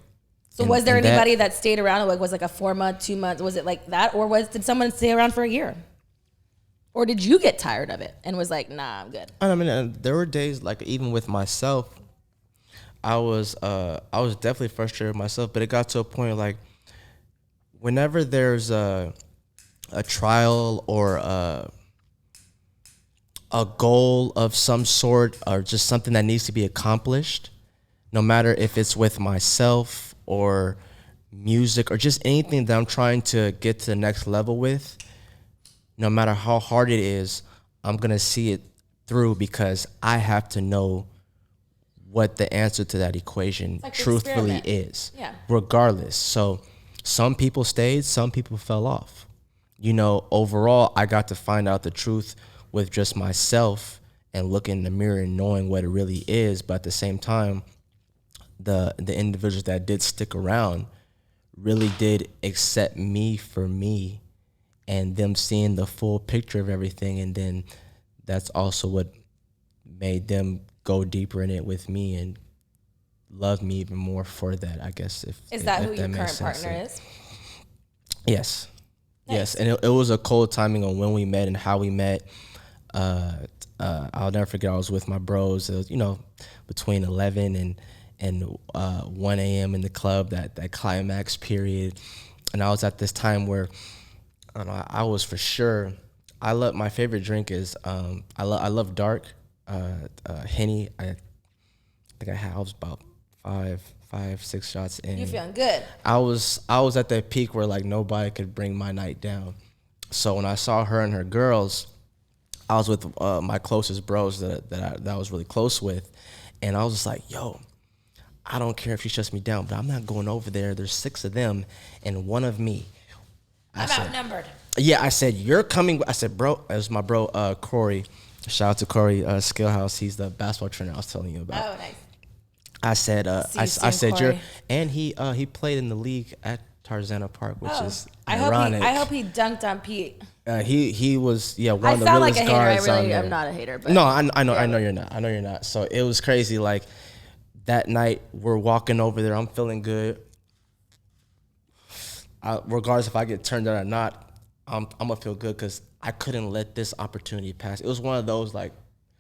So was there anybody that stayed around? Like, was like a 4 month, 2 months? Was it like that, or did someone stay around for a year? Or did you get tired of it and was like, nah, I'm good? I mean, there were days, like, even with myself, I was definitely frustrated with myself, but it got to a point, like, whenever there's a trial or a goal of some sort, or just something that needs to be accomplished, no matter if it's with myself or music or just anything that I'm trying to get to the next level with, no matter how hard it is, I'm going to see it through because I have to know what the answer to that equation truthfully is, regardless. So some people stayed, some people fell off. You know, overall, I got to find out the truth with just myself and look in the mirror and knowing what it really is. But at the same time, the individuals that did stick around really did accept me for me, and them seeing the full picture of everything. And then that's also what made them go deeper in it with me and love me even more for that, I guess. Is that who your current partner is? Yes. Nice. Yes. And it was a cold timing on when we met and how we met. I'll never forget, I was with my bros. It was, you know, between 11 and 1 a.m. in the club, that climax period. And I was at this time where I don't know, I was for sure. My favorite drink is I love dark Henny. I think I was about 5-6 shots in. You feeling good? I was at that peak where like nobody could bring my night down. So when I saw her and her girls, I was with my closest bros that I was really close with, and I was just like, yo, I don't care if she shuts me down, but I'm not going over there. There's 6 of them and 1 of me. I'm outnumbered. Yeah, I said, you're coming. I said, bro, it was my bro, Corey. Shout out to Corey Skillhouse. He's the basketball trainer I was telling you about. Oh, nice. I said, I said, Corey. and he played in the league at Tarzana Park, which is ironic. I hope he dunked on Pete. He was one of the realest guards. I sound like a hater. I really on there. am not a hater. But no, I know you're not. I know you're not. So it was crazy. Like that night, we're walking over there. I'm feeling good. Regardless if I get turned down or not, I'm gonna feel good because I couldn't let this opportunity pass. It was one of those like.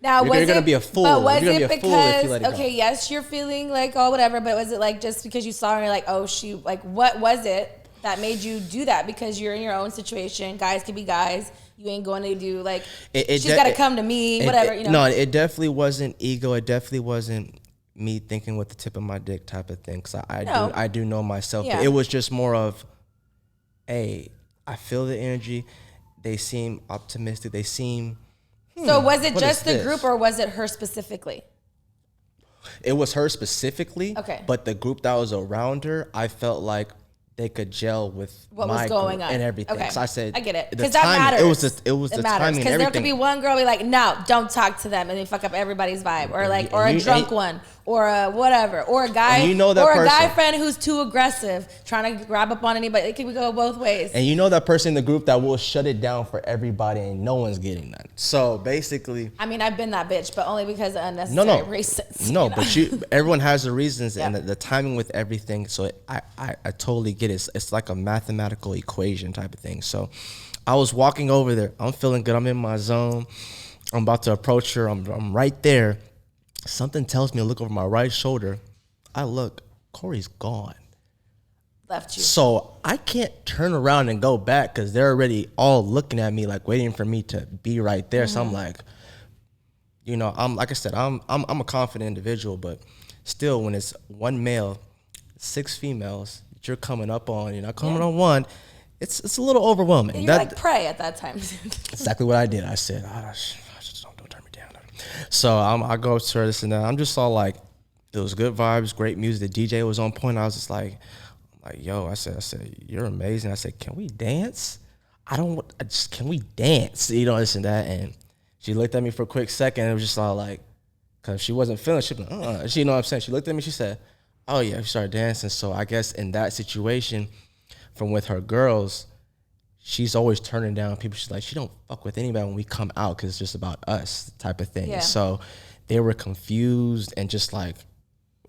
Now, you're gonna be a fool. But was you're it gonna be a fool if you let it go. Okay, yes, you're feeling like whatever, but was it like just because you saw her and you're like, oh, she, like, what was it that made you do that? Because you're in your own situation. Guys can be guys. You ain't going to do like she's got to come to me, whatever. You know. No, it definitely wasn't ego. It definitely wasn't me thinking with the tip of my dick type of thing. Cause I do know myself. Yeah. But it was just more of, hey, I feel the energy. They seem optimistic. They seem. So was it just the group or was it her specifically? It was her specifically. Okay. But the group that was around her, I felt like they could gel with what was going on and everything. Okay. So I said, I get it, because that matters. It was the timing. Because there could be one girl be like, no, don't talk to them, and they fuck up everybody's vibe, or like, or a drunk one, or a whatever, or a guy, or a guy friend who's too aggressive, trying to grab up on anybody. It could go both ways. And you know that person in the group that will shut it down for everybody, and no one's getting none. So basically, I mean, I've been that bitch, but only because of unnecessary reasons. No, but everyone has the reasons and the timing with everything. So I totally get it. It's like a mathematical equation type of thing. So I was walking over there. I'm feeling good. I'm in my zone. I'm about to approach her. I'm right there. Something tells me to look over my right shoulder. I look. Corey's gone. Left you. So I can't turn around and go back because they're already all looking at me, like waiting for me to be right there. Mm-hmm. So I'm like, you know, I'm like I said, I'm a confident individual, but still, when it's one male, 6 females that you're coming up on, you're not coming on one. It's a little overwhelming. And you're like prey at that time. Exactly what I did. I said, just don't turn me down. So I go up to her, this and that. I'm just all like, it was good vibes, great music. The DJ was on point. I was just like, yo, I said, you're amazing. I said, can we dance? Can we dance? You know, this and that. And she looked at me for a quick second. It was just all like, because she wasn't feeling it. She was like, you know what I'm saying? She looked at me. She said, oh, yeah, she started dancing. So I guess in that situation, from with her girls, she's always turning down people. She's like, she don't fuck with anybody when we come out because it's just about us type of thing. Yeah. So they were confused and just like,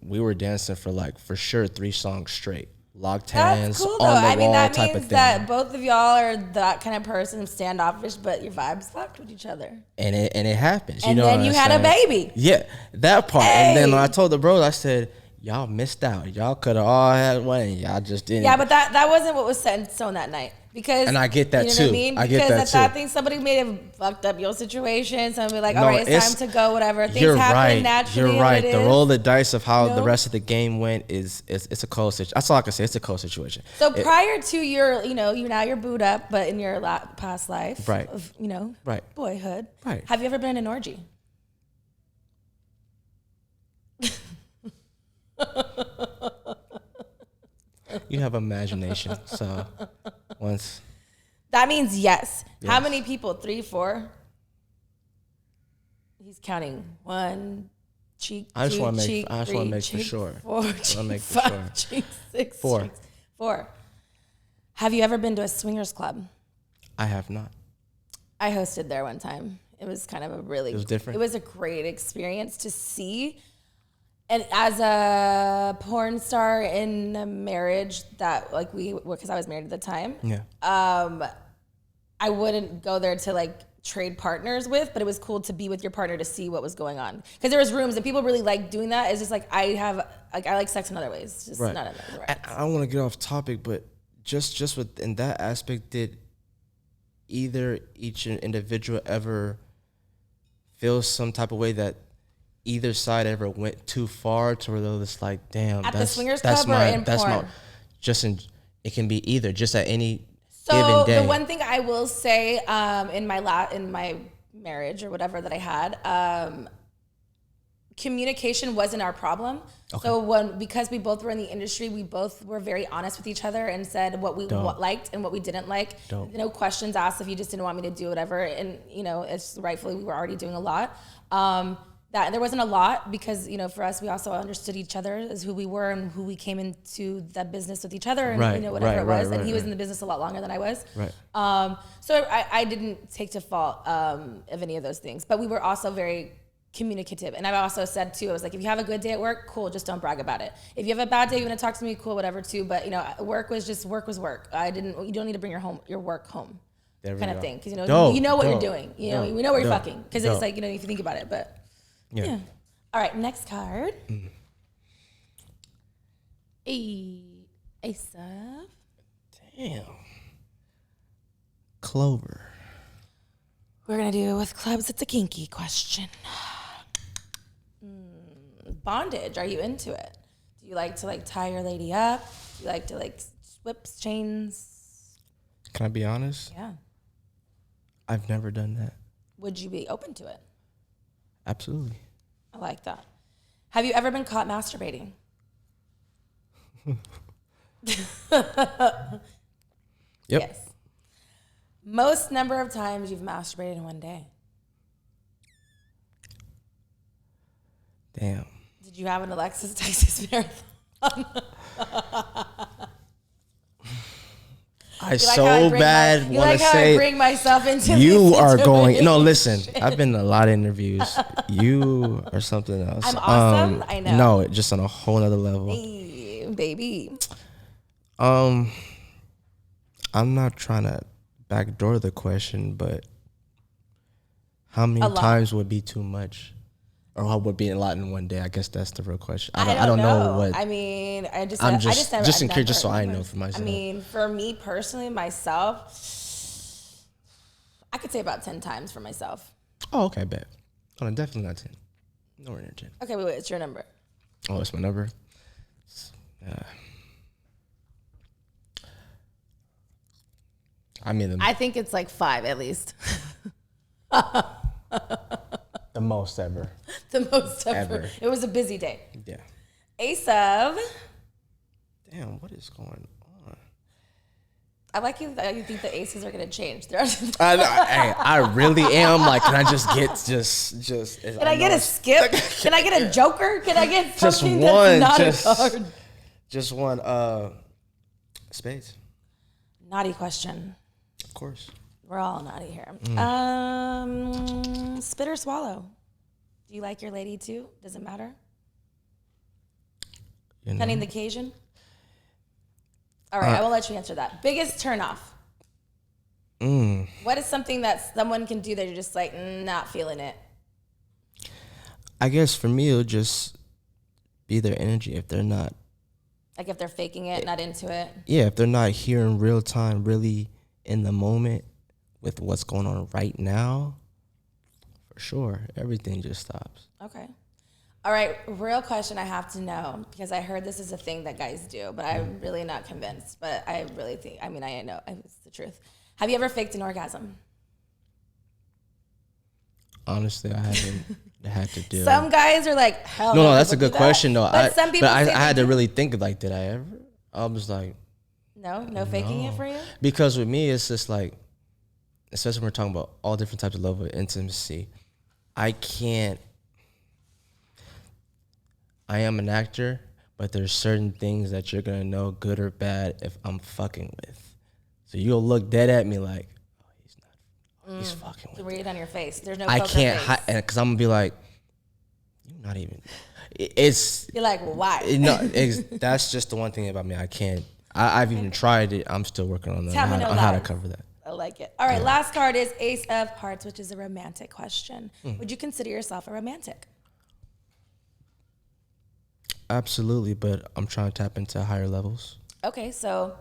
we were dancing for sure 3 songs straight. Locked hands, cool, on the I mean, wall that type means of thing. that both of y'all are that kind of person, standoffish, but your vibes fucked with each other. And it happens. And then you had a baby. Yeah, that part. Hey. And then when I told the bros, I said, y'all missed out. Y'all could have all had one and y'all just didn't. Yeah, but that wasn't what was set in stone that night. Because, and I get that too. What I mean? Because I think somebody may have fucked up your situation. Somebody like, all right, it's time to go, whatever. Things happen naturally. You're right. The roll of the dice of how the rest of the game went it's a cold situation. That's all I can say. It's a cold situation. So prior to your, you're booed up, but in your past life, right. of, right. boyhood, right. Have you ever been in an orgy? You have imagination, so once. That means yes. How many people? 3, 4? He's counting 1 cheek. I just want to make. I just want to make for sure. 4 cheek, 5 cheek, 6 4. cheeks. 4. Have you ever been to a swingers club? I have not. I hosted there one time. It was kind of it was different. It was a great experience to see. And as a porn star in a marriage that because I was married at the time, I wouldn't go there to trade partners with, but it was cool to be with your partner to see what was going on. Because there was rooms and people really like doing that. It's just I like sex in other ways, just not in other ways. I don't want to get off topic, but just within that aspect, did either each individual ever feel some type of way that either side ever went too far to where they're just like, damn, at the swingers club or in porn? It can be either, just at any so given day. The one thing I will say in my marriage or whatever that I had, communication wasn't our problem. Okay. So because we both were in the industry, we both were very honest with each other and said what we liked and what we didn't like. No questions asked if you just didn't want me to do whatever. And it's rightfully we were already doing a lot. That there wasn't a lot because for us we also understood each other as who we were and who we came into that business with each other and whatever it was. And he was in the business a lot longer than I was. Right. So I didn't take to fault of any of those things, but we were also very communicative. And I've also said too, I was like, if you have a good day at work, cool, just don't brag about it. If you have a bad day, you want to talk to me, cool, whatever too. But work was work. You don't need to bring your work home. Kind of thing, because you know what you're doing. We know where you're fucking, because it's like if you think about it, but. Yeah. All right, next card. Ace of. Damn. Clover. We're going to do with clubs. It's a kinky question. Bondage. Are you into it? Do you like to tie your lady up? Do you like to whips, chains? Can I be honest? Yeah. I've never done that. Would you be open to it? Absolutely. I like that. Have you ever been caught masturbating? Yep. Yes. Most number of times you've masturbated in one day? Damn. Did you have an Alexis Texas marathon? I so bad want to say. I bring myself into you are going. No, listen. I've been in a lot of interviews. You are something else. I'm awesome. I know. No, just on a whole nother level. Hey, baby. I'm not trying to backdoor the question, but how many times would be too much? Or how would be a lot in one day? I guess that's the real question. I don't know what. I mean, I'm just in case, just so I know for myself. I mean, for me personally, myself, I could say about 10 times for myself. Oh, okay, bet. Oh, no, definitely not 10. Nowhere near 10. Okay, wait, it's your number. Oh, it's my number? I think it's 5 at least. The most ever. The most ever. It was a busy day. Yeah. Ace of. Damn, what is going on? I like you think the aces are going to change. I really am. Can I just get just? Can I get a skip? Can I get a joker? Can I get something that's not a card? Just one. Spades. Naughty question. Of course. We're all naughty here. Spit or swallow? Do you like your lady too? Does it matter? Depending the occasion? All right, I will let you answer that. Biggest turnoff? What is something that someone can do that you're just not feeling it? I guess for me, it'll just be their energy. If they're not... if they're faking it, not into it? Yeah, if they're not here in real time, really in the moment with what's going on right now, for sure, everything just stops. Okay. All right, real question I have to know, because I heard this is a thing that guys do, but I'm really not convinced. But I really think, I mean, I know it's the truth. Have you ever faked an orgasm? Honestly, I haven't had to do. Some guys are like, hell no, that's a good question though. But some people I had to really think of, like, did I ever? I was like, no faking it for you? Because with me, it's just like, especially when we're talking about all different types of level of intimacy, I am an actor, but there's certain things that you're gonna know, good or bad, if I'm fucking with. So you'll look dead at me like, oh, he's not. He's fucking with. To read it on your face. There's no. I can't hide, because I'm gonna be like, you're not even. It's. You're like, well, why? That's just the one thing about me. I can't. I've even tried it. I'm still working on how to cover that. I like it. All right, last card is Ace of Hearts, which is a romantic question. Would you consider yourself a romantic? Absolutely, but I'm trying to tap into higher levels. Okay, so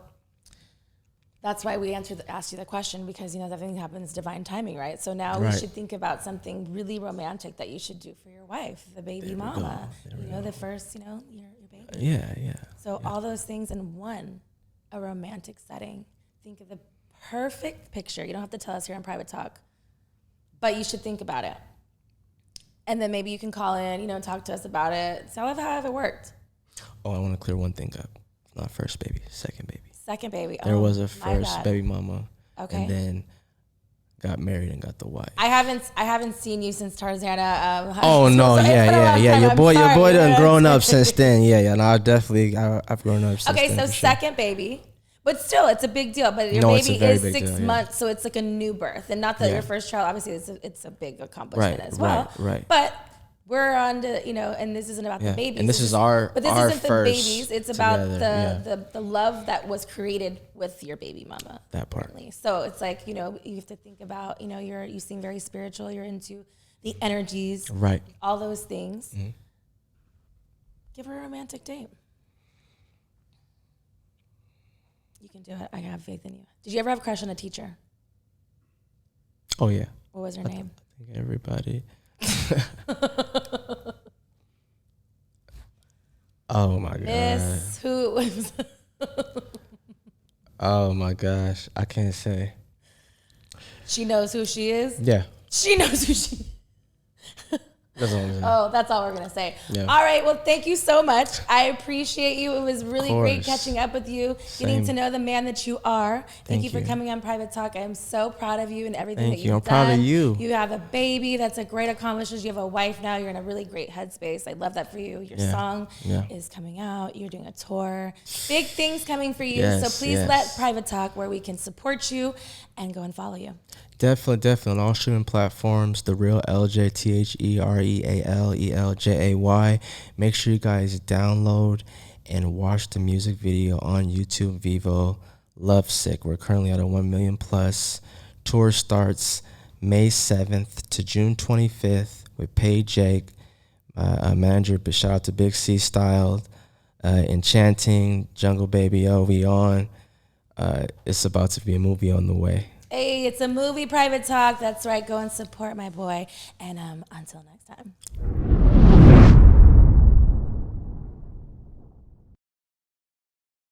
that's why we asked you the question, because, you know, everything happens divine timing, right? So now we should think about something really romantic that you should do for your wife, the baby mama. The first, your baby. Yeah. So all those things in one, a romantic setting. Think of the perfect picture. You don't have to tell us here in private talk, but you should think about it. And then maybe you can call in, talk to us about it. Tell us how it worked. Oh, I want to clear one thing up. Not first baby, second baby. Second baby. There was a first baby mama. Okay. And then got married and got the wife. I haven't seen you since Tarzana. Yeah. Your boy done grown up since then. Yeah. No, I've grown up since then. Okay, so second baby. But still, it's a big deal. But your baby is 6 months, so it's like a new birth. And not that your first child, obviously, it's a big accomplishment as well. Right. But we're on to, and this isn't about the babies. And this is our But this our isn't the babies. It's about the love that was created with your baby mama. That part. Apparently. So it's like, you have to think about, you seem very spiritual. You're into the energies. Right. All those things. Mm-hmm. Give her a romantic date. You can do it. I have faith in you. Did you ever have a crush on a teacher? Oh, yeah. What was her name? I think everybody. Oh, my God. Miss who was... Oh, my gosh. I can't say. She knows who she is? Yeah. She knows who she is. That's all we're going to say. Yeah. All right. Well, thank you so much. I appreciate you. It was really great catching up with you, getting to know the man that you are. Thank you for coming on Private Talk. I am so proud of you and everything that you've done. I'm proud of you. You have a baby. That's a great accomplishment. You have a wife now. You're in a really great headspace. I love that for you. Your song is coming out. You're doing a tour. Big things coming for you. So please let Private Talk, where we can support you and go and follow you. Definitely on all streaming platforms. The Real LJ, TheRealEljay. Make sure you guys download and watch the music video on YouTube, Vivo. Lovesick. We're currently at a 1 million plus. Tour starts May 7th to June 25th with Paige Jake, my manager. But shout out to Big C Styled, Enchanting, Jungle Baby. We on. It's about to be a movie on the way. Hey, it's a movie, Private Talk. That's right. Go and support my boy. And until next time.